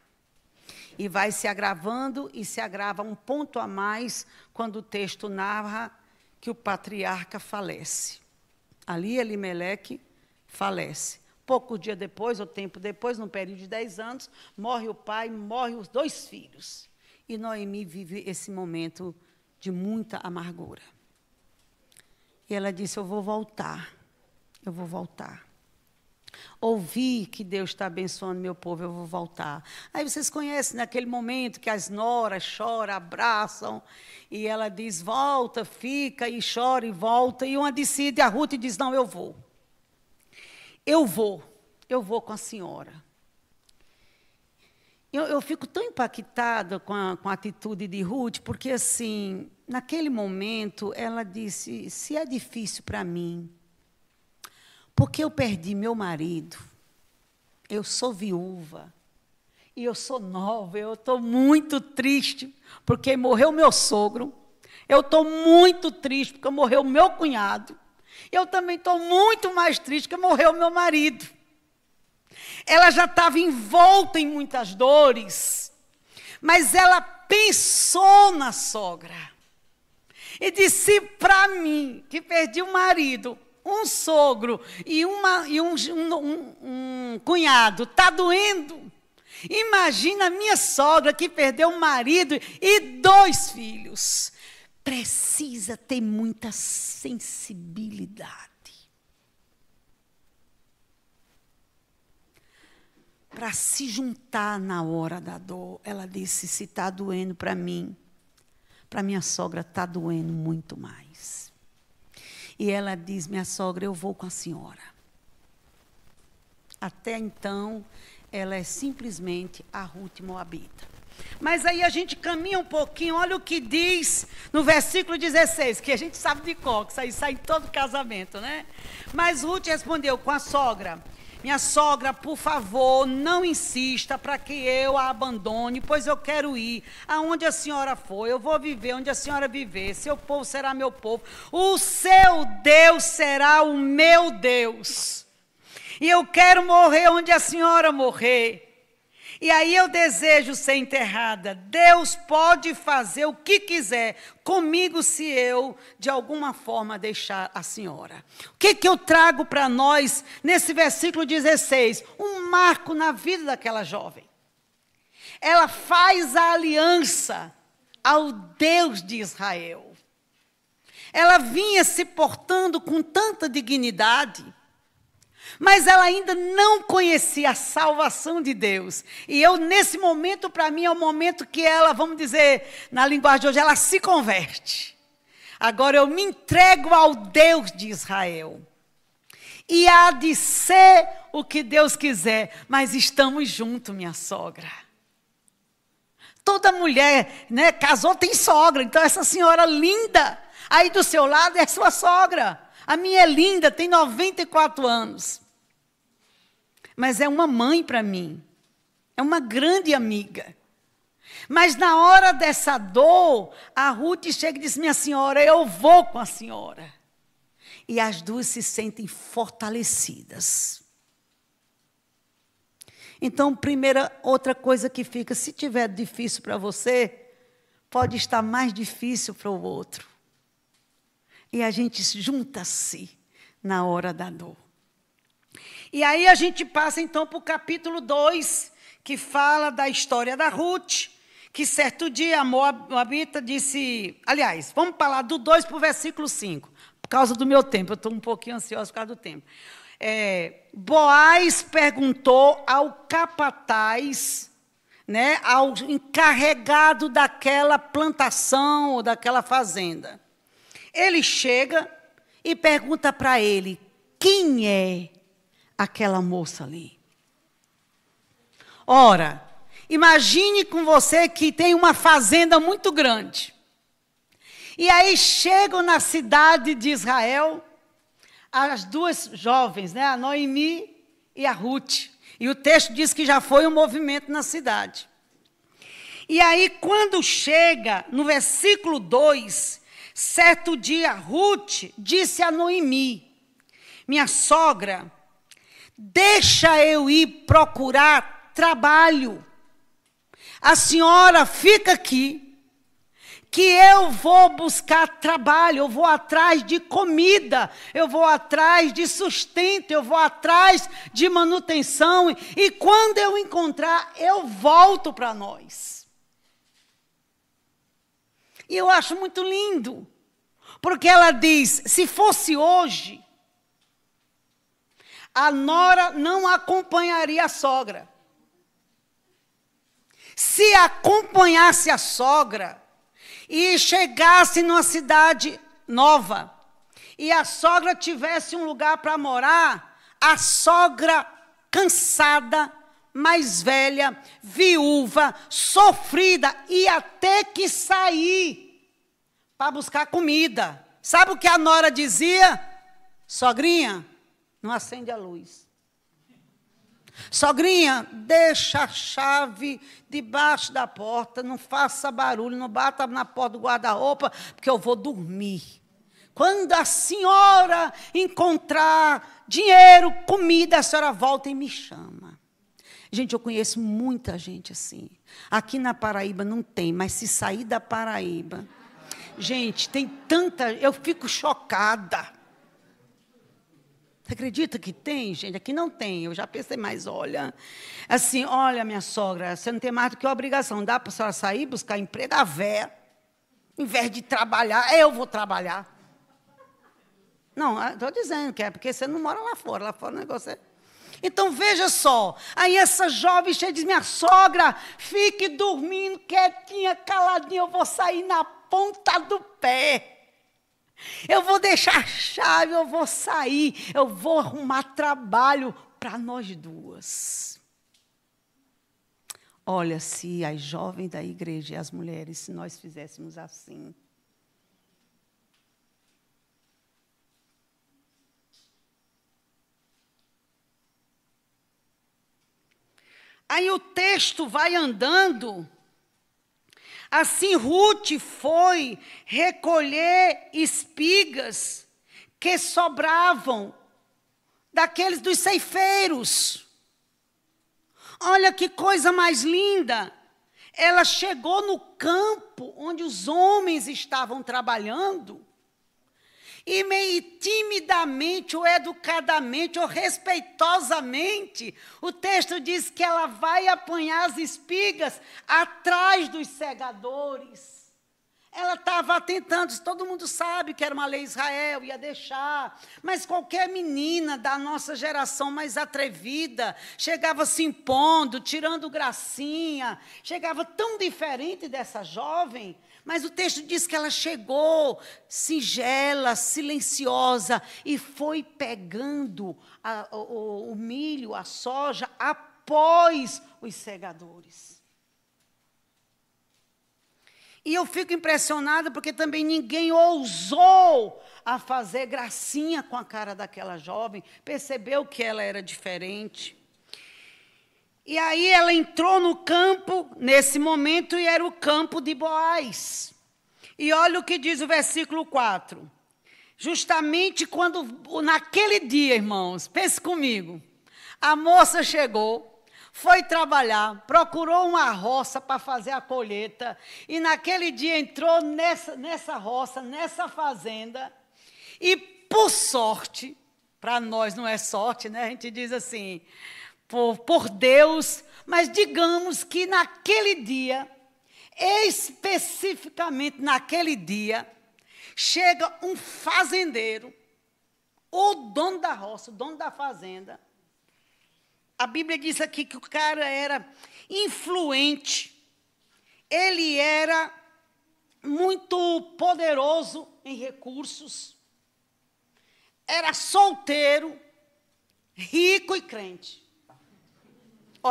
E vai se agravando, e se agrava um ponto a mais, quando o texto narra que o patriarca falece. Ali Elimeleque falece. Pouco dia depois, ou tempo depois, num período de 10 anos, morre o pai, morrem os 2 filhos. E Noemi vive esse momento de muita amargura. E ela disse, eu vou voltar. Eu vou voltar. Ouvi que Deus está abençoando meu povo, eu vou voltar. Aí vocês conhecem naquele momento que as noras choram, abraçam, e ela diz, volta, fica, e chora e volta. E uma decide, a Ruth diz, não, eu vou. Eu vou com a senhora. Eu fico tão impactada com a atitude de Ruth, porque, assim, naquele momento, ela disse, se é difícil para mim, porque eu perdi meu marido, eu sou viúva, e eu sou nova, eu estou muito triste, porque morreu meu sogro, eu estou muito triste, porque morreu meu cunhado, eu também estou muito mais triste, porque morreu meu marido. Ela já estava envolta em muitas dores, mas ela pensou na sogra. E disse para mim, que perdi o marido, um sogro e um cunhado, está doendo. Imagina a minha sogra que perdeu um marido e 2 filhos. Precisa ter muita sensibilidade para se juntar na hora da dor. Ela disse, se está doendo para mim, para minha sogra está doendo muito mais. E ela diz, minha sogra, eu vou com a senhora. Até então, ela é simplesmente a Ruth moabita. Mas aí a gente caminha um pouquinho, olha o que diz no versículo 16, que a gente sabe de cor, que isso aí sai em todo casamento, né? Mas Ruth respondeu com a sogra, minha sogra, por favor, não insista para que eu a abandone, pois eu quero ir aonde a senhora for, eu vou viver onde a senhora viver, seu povo será meu povo, o seu Deus será o meu Deus, e eu quero morrer onde a senhora morrer. E aí eu desejo ser enterrada. Deus pode fazer o que quiser comigo se eu, de alguma forma, deixar a senhora. O que eu trago para nós nesse versículo 16? Um marco na vida daquela jovem. Ela faz a aliança ao Deus de Israel. Ela vinha se portando com tanta dignidade, mas ela ainda não conhecia a salvação de Deus. E eu, nesse momento, para mim, é o momento que ela, vamos dizer, na linguagem de hoje, ela se converte. Agora eu me entrego ao Deus de Israel. E há de ser o que Deus quiser, mas estamos juntos, minha sogra. Toda mulher, né, casou, tem sogra. Então essa senhora linda, aí do seu lado é sua sogra. A minha é linda, tem 94 anos. Mas é uma mãe para mim. É uma grande amiga. Mas na hora dessa dor, a Ruth chega e diz, minha senhora, eu vou com a senhora. E as duas se sentem fortalecidas. Então, outra coisa que fica, se tiver difícil para você, pode estar mais difícil para o outro. E a gente junta-se na hora da dor. E aí a gente passa então para o capítulo 2, que fala da história da Ruth, que certo dia a moabita disse, aliás, vamos falar do 2 para o versículo 5, por causa do meu tempo, eu estou um pouquinho ansiosa por causa do tempo. Boaz perguntou ao capataz, né, ao encarregado daquela plantação ou daquela fazenda. Ele chega e pergunta para ele, quem é aquela moça ali? Ora, imagine com você que tem uma fazenda muito grande. E aí chegam na cidade de Israel as duas jovens, né, a Noemi e a Ruth. E o texto diz que já foi um movimento na cidade. E aí quando chega no versículo 2, certo dia Ruth disse a Noemi, minha sogra, deixa eu ir procurar trabalho. A senhora fica aqui, que eu vou buscar trabalho, eu vou atrás de comida, eu vou atrás de sustento, eu vou atrás de manutenção, e quando eu encontrar, eu volto para nós. E eu acho muito lindo, porque ela diz, se fosse hoje, a nora não acompanharia a sogra. Se acompanhasse a sogra e chegasse numa cidade nova, e a sogra tivesse um lugar para morar, a sogra cansada, mais velha, viúva, sofrida, ia ter que sair para buscar comida. Sabe o que a nora dizia? Sogrinha, não acende a luz. Sogrinha, deixa a chave debaixo da porta, não faça barulho, não bata na porta do guarda-roupa, porque eu vou dormir. Quando a senhora encontrar dinheiro, comida, a senhora volta e me chama. Gente, eu conheço muita gente assim. Aqui na Paraíba não tem, mas se sair da Paraíba, gente, tem tanta... Eu fico chocada. Você acredita que tem, gente? Aqui não tem, eu já pensei, mas olha... Assim, olha, minha sogra, você não tem mais do que obrigação. Dá para a senhora sair, buscar emprego? A véia, em vez de trabalhar, eu vou trabalhar. Não, estou dizendo que é porque você não mora lá fora o negócio é... Então, veja só, aí essa jovem cheia diz, minha sogra, fique dormindo quietinha, caladinha, eu vou sair na ponta do pé. Eu vou deixar a chave, eu vou sair, eu vou arrumar trabalho para nós duas. Olha, se as jovens da igreja e as mulheres, se nós fizéssemos assim. Aí o texto vai andando. Assim, Ruth foi recolher espigas que sobravam daqueles dos ceifeiros. Olha que coisa mais linda. Ela chegou no campo onde os homens estavam trabalhando e meio timidamente, ou educadamente, ou respeitosamente, o texto diz que ela vai apanhar as espigas atrás dos segadores. Ela estava tentando, todo mundo sabe que era uma lei Israel, ia deixar, mas qualquer menina da nossa geração mais atrevida chegava se impondo, tirando gracinha, chegava tão diferente dessa jovem. Mas o texto diz que ela chegou singela, silenciosa, e foi pegando o milho, a soja, após os segadores. E eu fico impressionada porque também ninguém ousou a fazer gracinha com a cara daquela jovem, percebeu que ela era diferente. E aí ela entrou no campo, nesse momento, e era o campo de Boaz. E olha o que diz o versículo 4. Justamente quando, naquele dia, irmãos, pense comigo, a moça chegou, foi trabalhar, procurou uma roça para fazer a colheita, e naquele dia entrou nessa roça, nessa fazenda, e por sorte, para nós não é sorte, né? A gente diz assim... Por Deus, mas digamos que naquele dia, especificamente naquele dia, chega um fazendeiro, o dono da roça, o dono da fazenda. A Bíblia diz aqui que o cara era influente, ele era muito poderoso em recursos, era solteiro, rico e crente.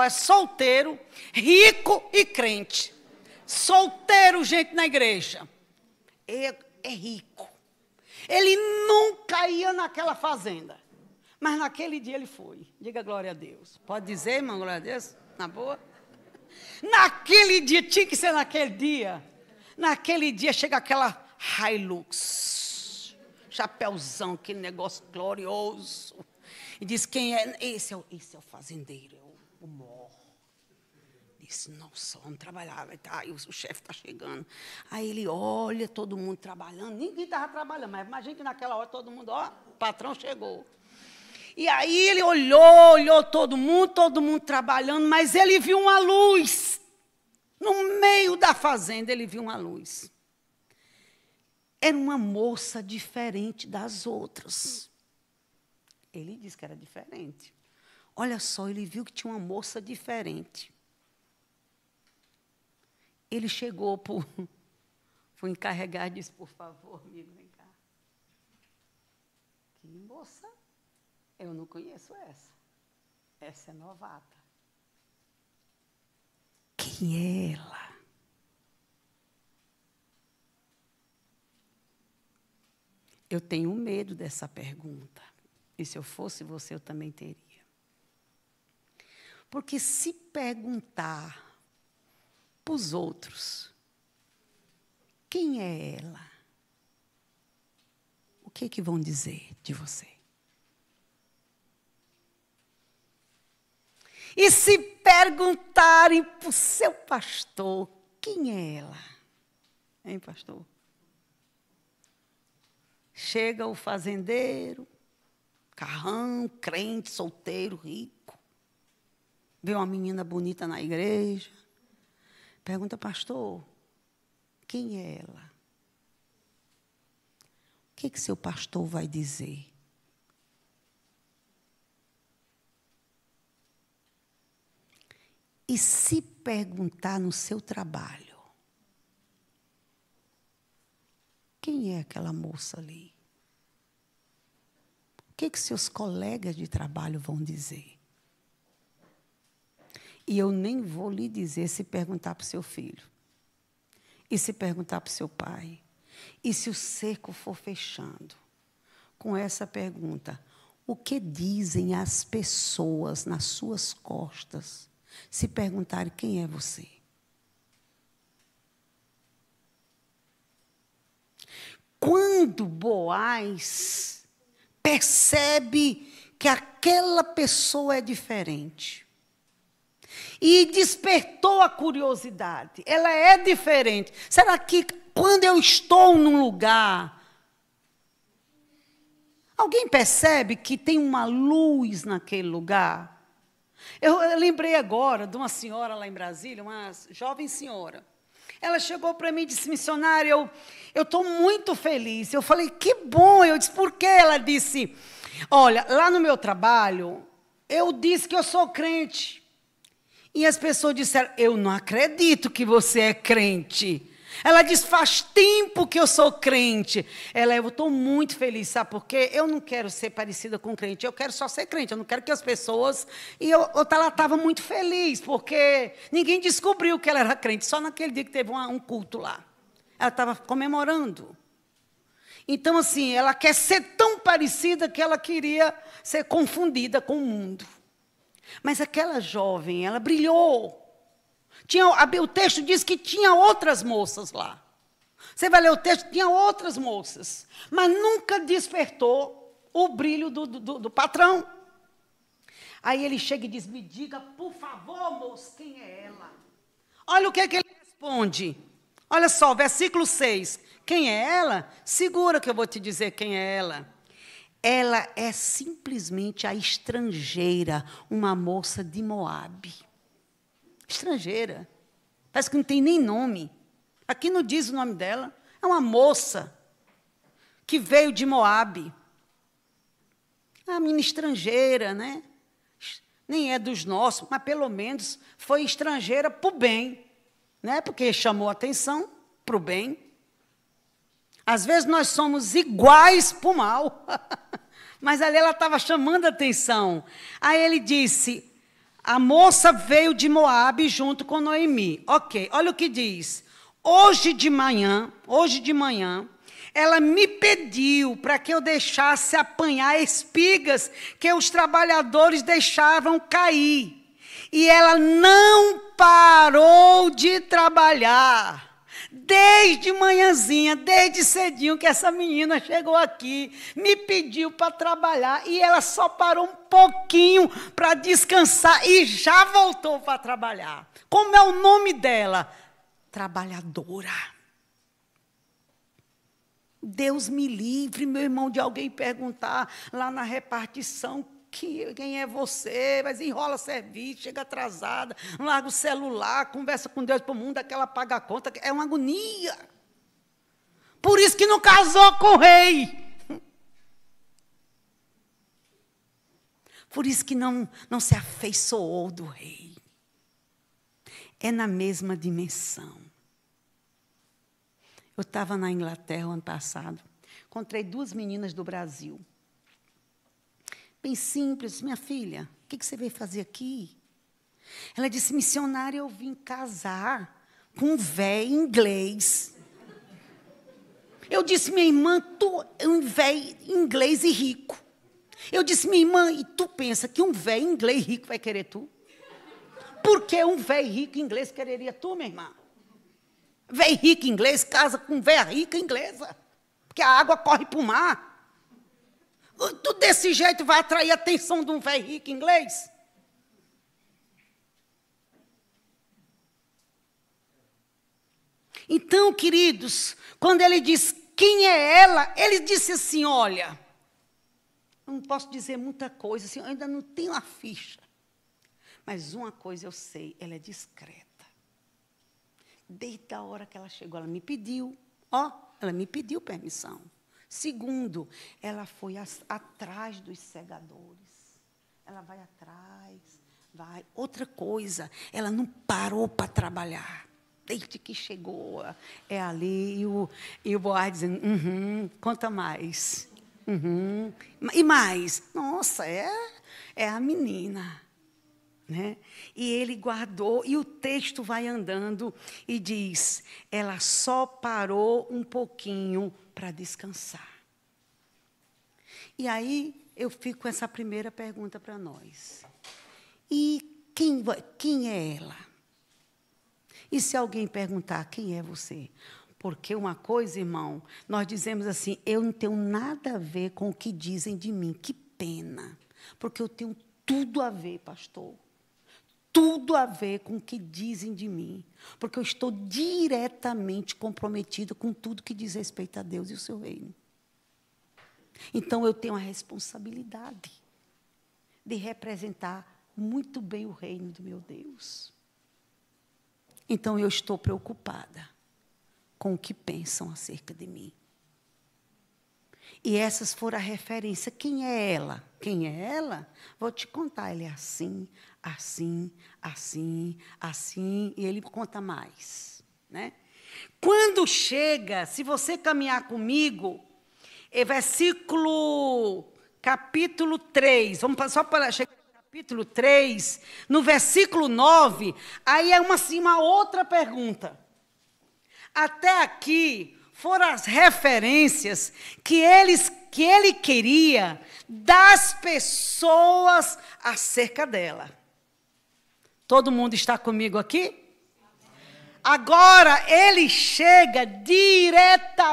É solteiro, rico e crente. Solteiro, gente na igreja. É rico. Ele nunca ia naquela fazenda. Mas naquele dia ele foi. Diga glória a Deus. Pode dizer, irmão, glória a Deus? Na boa? Naquele dia, tinha que ser naquele dia. Naquele dia chega aquela Hilux. Chapéuzão, aquele negócio glorioso. E diz, quem é? Esse é o fazendeiro. O morro. Disse, nossa, vamos trabalhar. Tá, e o chefe está chegando. Aí ele olha, todo mundo trabalhando. Ninguém estava trabalhando, mas imagina que naquela hora todo mundo, o patrão chegou. E aí ele olhou todo mundo trabalhando, mas ele viu uma luz. No meio da fazenda ele viu uma luz. Era uma moça diferente das outras. Ele disse que era diferente. Olha só, ele viu que tinha uma moça diferente. Ele chegou para o encarregado e disse, por favor, amigo, vem cá. Que moça? Eu não conheço essa. Essa é novata. Quem é ela? Eu tenho medo dessa pergunta. E se eu fosse você, eu também teria. Porque se perguntar para os outros, quem é ela? O que vão dizer de você? E se perguntarem para o seu pastor, quem é ela? Hein, pastor? Chega o fazendeiro, carrão, crente, solteiro, rico. Vê uma menina bonita na igreja. Pergunta, pastor, quem é ela? O que seu pastor vai dizer? E se perguntar no seu trabalho, quem é aquela moça ali? O que seus colegas de trabalho vão dizer? E eu nem vou lhe dizer se perguntar para o seu filho. E se perguntar para o seu pai. E se o cerco for fechando. Com essa pergunta, o que dizem as pessoas nas suas costas se perguntarem quem é você? Quando Boaz percebe que aquela pessoa é diferente e despertou a curiosidade, ela é diferente. Será que quando eu estou num lugar, alguém percebe que tem uma luz naquele lugar? Eu lembrei agora de uma senhora lá em Brasília, uma jovem senhora. Ela chegou para mim e disse, missionária, eu estou muito feliz. Eu falei, que bom. Eu disse, por quê? Ela disse, olha, lá no meu trabalho, eu disse que eu sou crente. E as pessoas disseram, eu não acredito que você é crente. Ela disse, faz tempo que eu sou crente. Eu estou muito feliz, sabe por quê? Eu não quero ser parecida com crente, eu quero só ser crente. Eu não quero que as pessoas... E ela estava muito feliz, porque ninguém descobriu que ela era crente. Só naquele dia que teve um culto lá. Ela estava comemorando. Então, assim, ela quer ser tão parecida que ela queria ser confundida com o mundo. Mas aquela jovem, ela brilhou. O texto diz que tinha outras moças lá. Você vai ler o texto, tinha outras moças. Mas nunca despertou o brilho do patrão. Aí ele chega e diz, me diga, por favor, moço, quem é ela? Olha o que ele responde. Olha só, versículo 6. Quem é ela? Segura que eu vou te dizer quem é ela. Ela é simplesmente a estrangeira, uma moça de Moabe. Estrangeira. Parece que não tem nem nome. Aqui não diz o nome dela. É uma moça que veio de Moabe. Uma menina estrangeira, né? Nem é dos nossos, mas pelo menos foi estrangeira para o bem. Né? Porque chamou a atenção para o bem. Às vezes nós somos iguais para o mal. Mas ali ela estava chamando a atenção. Aí ele disse... A moça veio de Moabe junto com Noemi. Ok, olha o que diz. Hoje de manhã, ela me pediu para que eu deixasse apanhar espigas que os trabalhadores deixavam cair. E ela não parou de trabalhar. Desde manhãzinha, desde cedinho que essa menina chegou aqui, me pediu para trabalhar e ela só parou um pouquinho para descansar e já voltou para trabalhar. Como é o nome dela? Trabalhadora. Deus me livre, meu irmão, de alguém perguntar lá na repartição quem é você, mas enrola serviço, chega atrasada, larga o celular, conversa com Deus para o mundo, aquela paga a conta, é uma agonia. Por isso que não casou com o rei. Por isso que não se afeiçoou do rei. É na mesma dimensão. Eu estava na Inglaterra ano passado. Encontrei 2 meninas do Brasil. Bem simples. Minha filha, o que você veio fazer aqui? Ela disse, missionária, eu vim casar com um velho inglês. Eu disse, minha irmã, tu é um velho inglês e rico. Eu disse, minha irmã, e tu pensa que um velho inglês rico vai querer tu? Por que um velho rico inglês quereria tu, minha irmã? Velho rico inglês casa com velha rica inglesa. Porque a água corre para o mar. Tu desse jeito vai atrair a atenção de um velho rico inglês? Então, queridos, quando ele diz quem é ela, ele disse assim, olha, eu não posso dizer muita coisa, assim, eu ainda não tenho a ficha. Mas uma coisa eu sei, ela é discreta. Desde a hora que ela chegou, ela me pediu, ela me pediu permissão. Segundo, ela foi atrás dos segadores. Ela vai atrás, vai. Outra coisa, ela não parou para trabalhar. Desde que chegou, é ali, e o Boaz dizendo, conta mais. E mais? Nossa, é a menina. Né? E ele guardou, e o texto vai andando e diz, ela só parou um pouquinho para descansar. E aí eu fico com essa primeira pergunta para nós. E quem é ela? E se alguém perguntar, quem é você? Porque uma coisa, irmão, nós dizemos assim, eu não tenho nada a ver com o que dizem de mim. Que pena, porque eu tenho tudo a ver, pastor. Tudo a ver com o que dizem de mim. Porque eu estou diretamente comprometida com tudo que diz respeito a Deus e o seu reino. Então, eu tenho a responsabilidade de representar muito bem o reino do meu Deus. Então, eu estou preocupada com o que pensam acerca de mim. E essas foram a referência. Quem é ela? Quem é ela? Vou te contar. Ele é assim, assim, assim, assim. E ele conta mais. Né? Quando chega, se você caminhar comigo, capítulo 3. Vamos só para chegar no capítulo 3. No versículo 9, aí é uma outra pergunta. Até aqui foram as referências que ele queria das pessoas acerca dela. Todo mundo está comigo aqui? Agora ele chega diretamente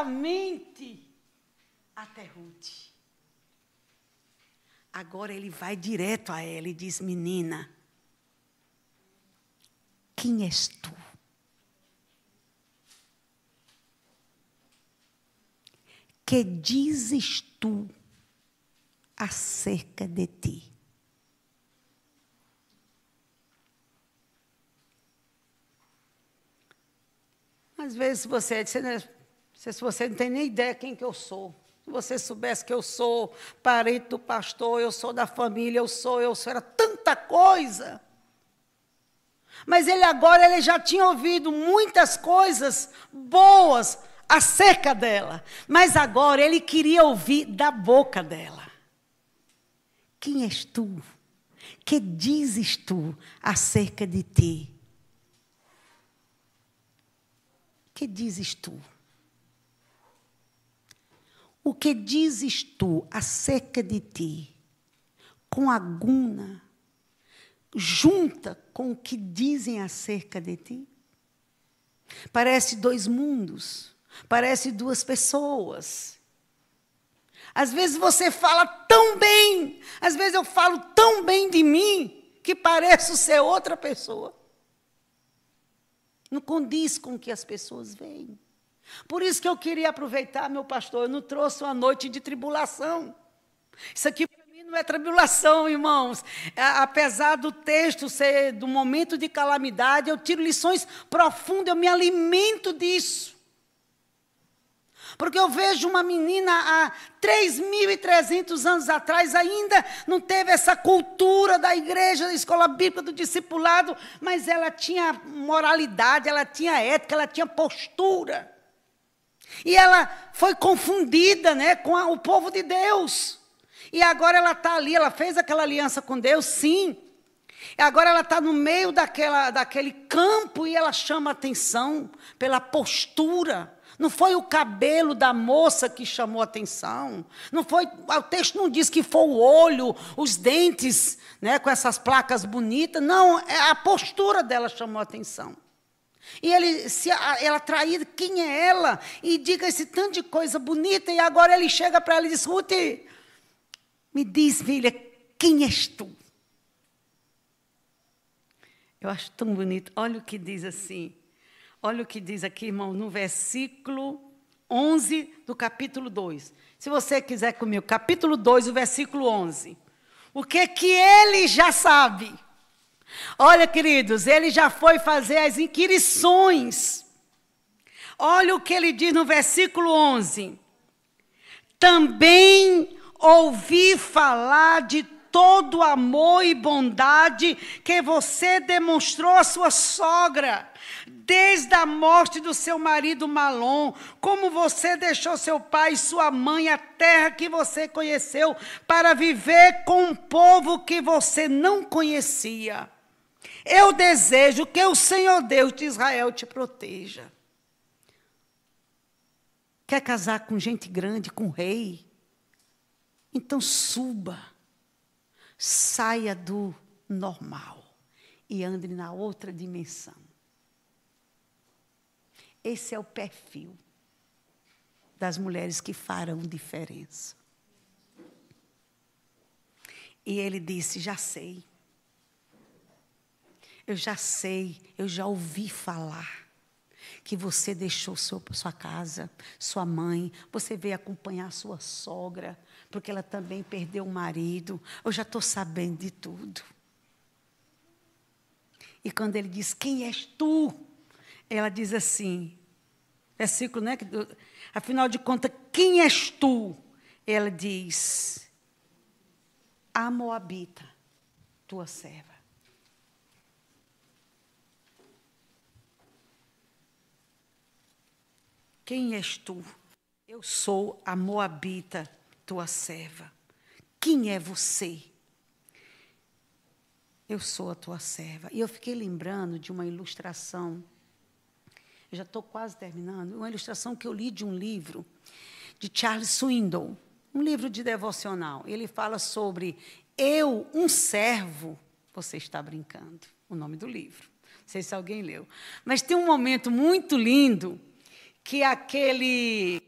até Ruth. Agora ele vai direto a ela e diz, menina, quem és tu? Que dizes tu acerca de ti? Às vezes você não tem nem ideia quem que eu sou. Se você soubesse que eu sou parente do pastor, eu sou da família, eu sou, era tanta coisa. Mas ele já tinha ouvido muitas coisas boas acerca dela. Mas agora ele queria ouvir da boca dela. Quem és tu? Que dizes tu acerca de ti? Que dizes tu? O que dizes tu acerca de ti? Com alguma junta com o que dizem acerca de ti? Parece 2 mundos. Parece 2 pessoas. Às vezes você fala tão bem, às vezes eu falo tão bem de mim, que pareço ser outra pessoa. Não condiz com o que as pessoas veem. Por isso que eu queria aproveitar, meu pastor, eu não trouxe uma noite de tribulação. Isso aqui para mim não é tribulação, irmãos. Apesar do texto ser do momento de calamidade, eu tiro lições profundas, eu me alimento disso. Porque eu vejo uma menina há 3.300 anos atrás, ainda não teve essa cultura da igreja, da escola bíblica, do discipulado, mas ela tinha moralidade, ela tinha ética, ela tinha postura. E ela foi confundida, né, com o povo de Deus. E agora ela está ali, ela fez aquela aliança com Deus, sim. E agora ela está no meio daquele campo e ela chama atenção pela postura. Não foi o cabelo da moça que chamou atenção. Não foi, o texto não diz que foi o olho, os dentes, né, com essas placas bonitas. Não, a postura dela chamou atenção. E ela traída, quem é ela? E diga esse tanto de coisa bonita. E agora ele chega para ela e diz: Ruth, me diz, filha, quem és tu? Eu acho tão bonito. Olha o que diz assim. Olha o que diz aqui, irmão, no versículo 11 do capítulo 2. Se você quiser comigo, capítulo 2, o versículo 11. O que ele já sabe? Olha, queridos, ele já foi fazer as inquirições. Olha o que ele diz no versículo 11. Também ouvi falar de todo o amor e bondade que você demonstrou à sua sogra, desde a morte do seu marido Malom, como você deixou seu pai e sua mãe, a terra que você conheceu, para viver com um povo que você não conhecia. Eu desejo que o Senhor Deus de Israel te proteja. Quer casar com gente grande, com rei? Então suba, saia do normal e ande na outra dimensão. Esse é o perfil das mulheres que farão diferença. E ele disse: já sei. Eu já sei, eu já ouvi falar que você deixou sua casa, sua mãe, você veio acompanhar sua sogra, porque ela também perdeu o marido. Eu já estou sabendo de tudo. E quando ele diz: quem és tu? Ela diz assim, versículo, né? Afinal de contas, quem és tu? Ela diz: a Moabita, tua serva. Quem és tu? Eu sou a Moabita, tua serva. Quem é você? Eu sou a tua serva. E eu fiquei lembrando de uma ilustração. Eu já estou quase terminando. Uma ilustração que eu li de um livro de Charles Swindoll, um livro de devocional. Ele fala sobre eu, um servo. Você está brincando. O nome do livro. Não sei se alguém leu. Mas tem um momento muito lindo que ele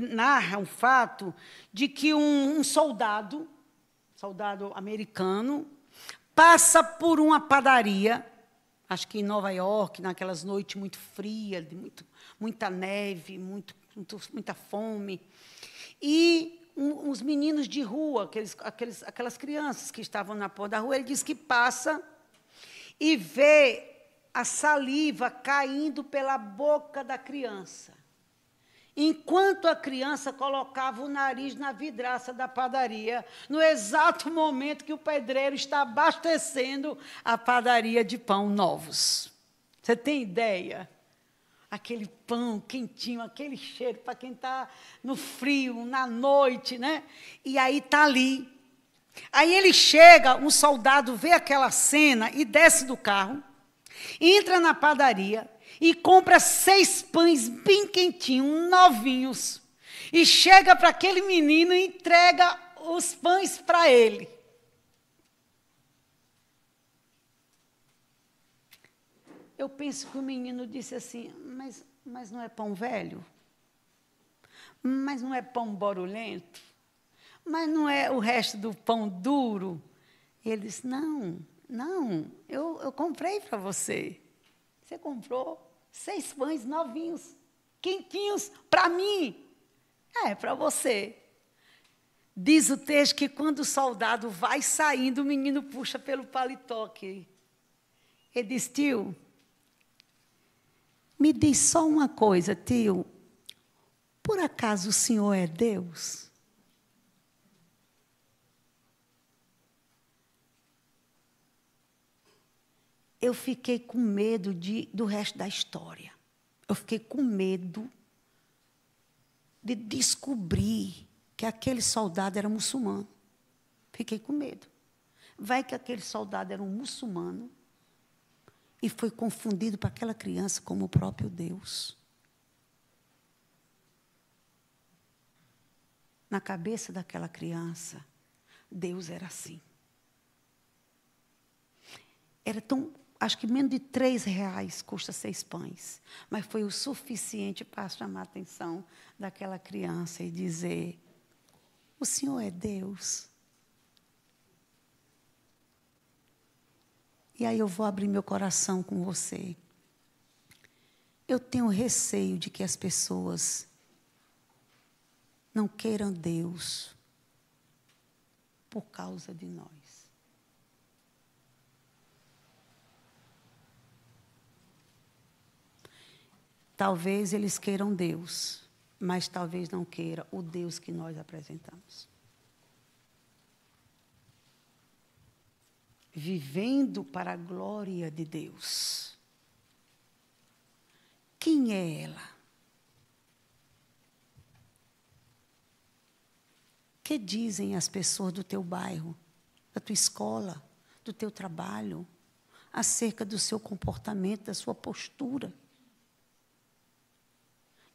narra um fato de que um soldado americano, passa por uma padaria, acho que em Nova York, naquelas noites muito frias, de muita neve, muita fome. E os meninos de rua, aquelas crianças que estavam na porta da rua, ele diz que passa e vê a saliva caindo pela boca da criança, enquanto a criança colocava o nariz na vidraça da padaria, no exato momento que o pedreiro está abastecendo a padaria de pão novos. Você tem ideia? Aquele pão quentinho, aquele cheiro para quem está no frio, na noite, né? E aí está ali. Aí ele chega, um soldado vê aquela cena e desce do carro, entra na padaria e compra 6 pães bem quentinhos, novinhos, e chega para aquele menino e entrega os pães para ele. Eu penso que o menino disse assim: mas não é pão velho? Mas não é pão barulhento? Mas não é o resto do pão duro? Ele disse: não, eu comprei para você. Você comprou 6 pães novinhos, quentinhos, para mim. É, para você. Diz o texto que quando o soldado vai saindo, o menino puxa pelo paletó aqui. Ele diz: tio, me diz só uma coisa, tio. por acaso o Senhor é Deus? Eu fiquei com medo do resto da história. Eu fiquei com medo de descobrir que aquele soldado era muçulmano. Fiquei com medo. Vai que aquele soldado era um muçulmano e foi confundido para aquela criança como o próprio Deus. Na cabeça daquela criança, Deus era assim. Era tão, acho que menos de R$3 custa 6 pães. Mas foi o suficiente para chamar a atenção daquela criança e dizer, o Senhor é Deus. E aí eu vou abrir meu coração com você. Eu tenho receio de que as pessoas não queiram Deus por causa de nós. Talvez eles queiram Deus, mas talvez não queiram o Deus que nós apresentamos. Vivendo para a glória de Deus. Quem é ela? O que dizem as pessoas do teu bairro, da tua escola, do teu trabalho, acerca do seu comportamento, da sua postura?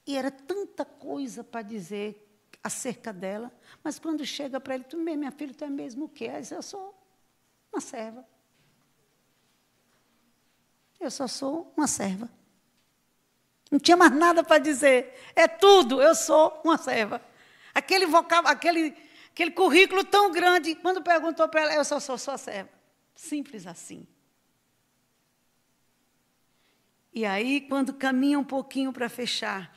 E era tanta coisa para dizer acerca dela, mas quando chega para ele, tu mesmo, minha filha, tu é mesmo o quê? Aí eu sou uma serva. Eu só sou uma serva. Não tinha mais nada para dizer. É tudo, eu sou uma serva. Aquele currículo tão grande, quando perguntou para ela, eu só sou sua serva. Simples assim. E aí, quando caminha um pouquinho para fechar,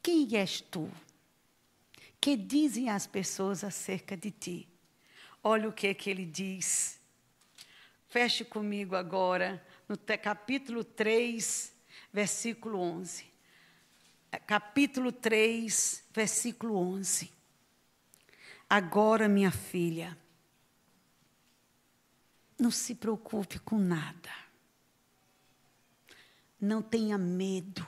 quem és tu? Que dizem as pessoas acerca de ti? Olha o que ele diz. Feche comigo agora, no capítulo 3, versículo 11. Capítulo 3, versículo 11. Agora, minha filha, não se preocupe com nada. Não tenha medo.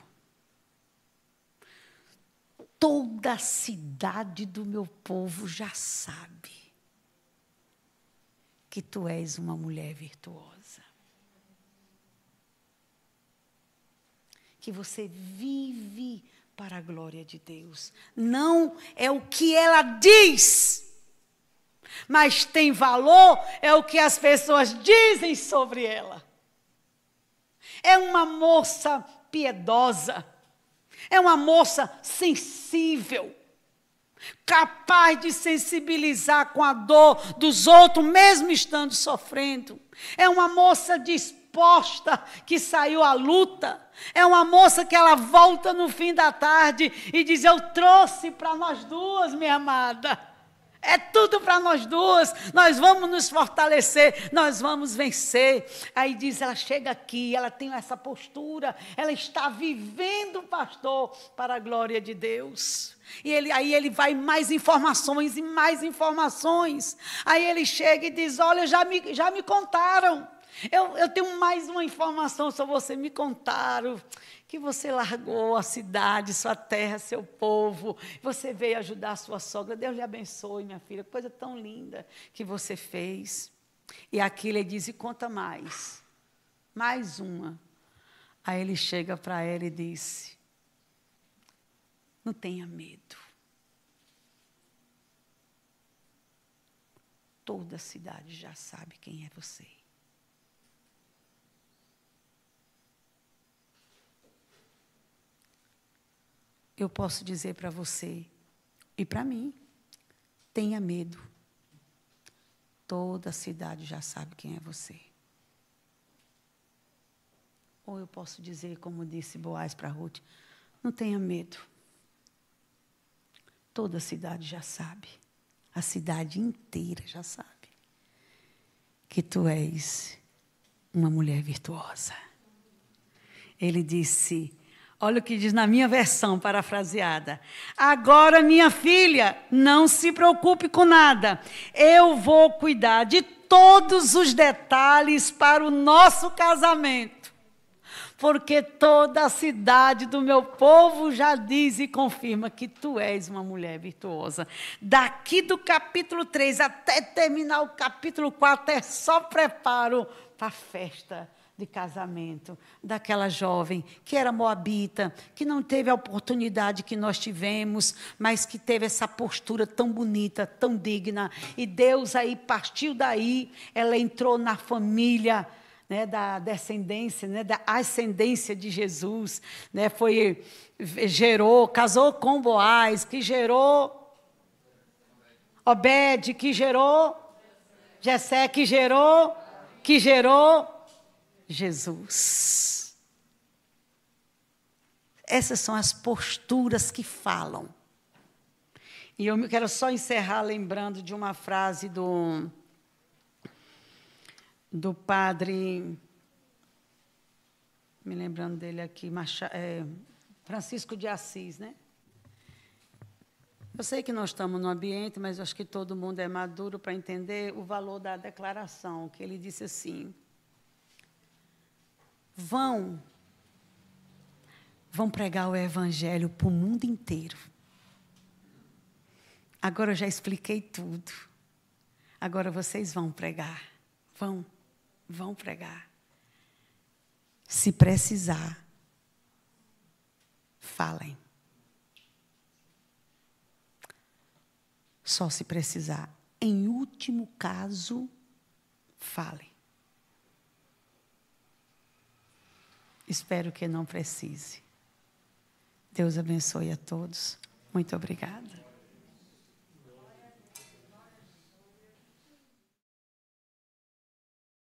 Toda a cidade do meu povo já sabe que tu és uma mulher virtuosa. Que você vive para a glória de Deus. Não é o que ela diz, mas tem valor, é o que as pessoas dizem sobre ela. É uma moça piedosa. É uma moça sensível, capaz de sensibilizar com a dor dos outros, mesmo estando sofrendo. É uma moça disposta que saiu à luta. É uma moça que ela volta no fim da tarde e diz, eu trouxe para nós duas, minha amada. É tudo para nós duas, nós vamos nos fortalecer, nós vamos vencer. Aí diz, ela chega aqui, ela tem essa postura, ela está vivendo, pastor, para a glória de Deus. E aí ele vai mais informações e mais informações. Aí ele chega e diz, olha, já me contaram. Eu tenho mais uma informação sobre você, me contaram que você largou a cidade, sua terra, seu povo, você veio ajudar a sua sogra. Deus lhe abençoe, minha filha, coisa tão linda que você fez. E aqui ele diz, e conta mais uma. Aí ele chega para ela e disse, não tenha medo. Toda a cidade já sabe quem é você. Eu posso dizer para você e para mim, tenha medo. Toda a cidade já sabe quem é você. Ou eu posso dizer, como disse Boaz para Ruth, não tenha medo. Toda a cidade já sabe. A cidade inteira já sabe que tu és uma mulher virtuosa. Ele disse, Olha o que diz na minha versão parafraseada. Agora, minha filha, não se preocupe com nada. Eu vou cuidar de todos os detalhes para o nosso casamento. Porque toda a cidade do meu povo já diz e confirma que tu és uma mulher virtuosa. Daqui do capítulo 3 até terminar o capítulo 4 é só preparo para a festa de casamento daquela jovem que era moabita, que não teve a oportunidade que nós tivemos, mas que teve essa postura tão bonita, tão digna. E Deus aí partiu daí, ela entrou na família, né, da descendência, né, da ascendência de Jesus, né, gerou, casou com Boaz, que gerou Obed, que gerou Jessé, que gerou Jesus. Essas são as posturas que falam. E eu quero só encerrar lembrando de uma frase do padre, me lembrando dele aqui, Francisco de Assis, né? Eu sei que nós estamos no ambiente, mas eu acho que todo mundo é maduro para entender o valor da declaração, que ele disse assim: vão pregar o evangelho para o mundo inteiro. Agora eu já expliquei tudo. Agora vocês vão pregar. Vão pregar. Se precisar, falem. Só se precisar. Em último caso, falem. Espero que não precise. Deus abençoe a todos. Muito obrigada.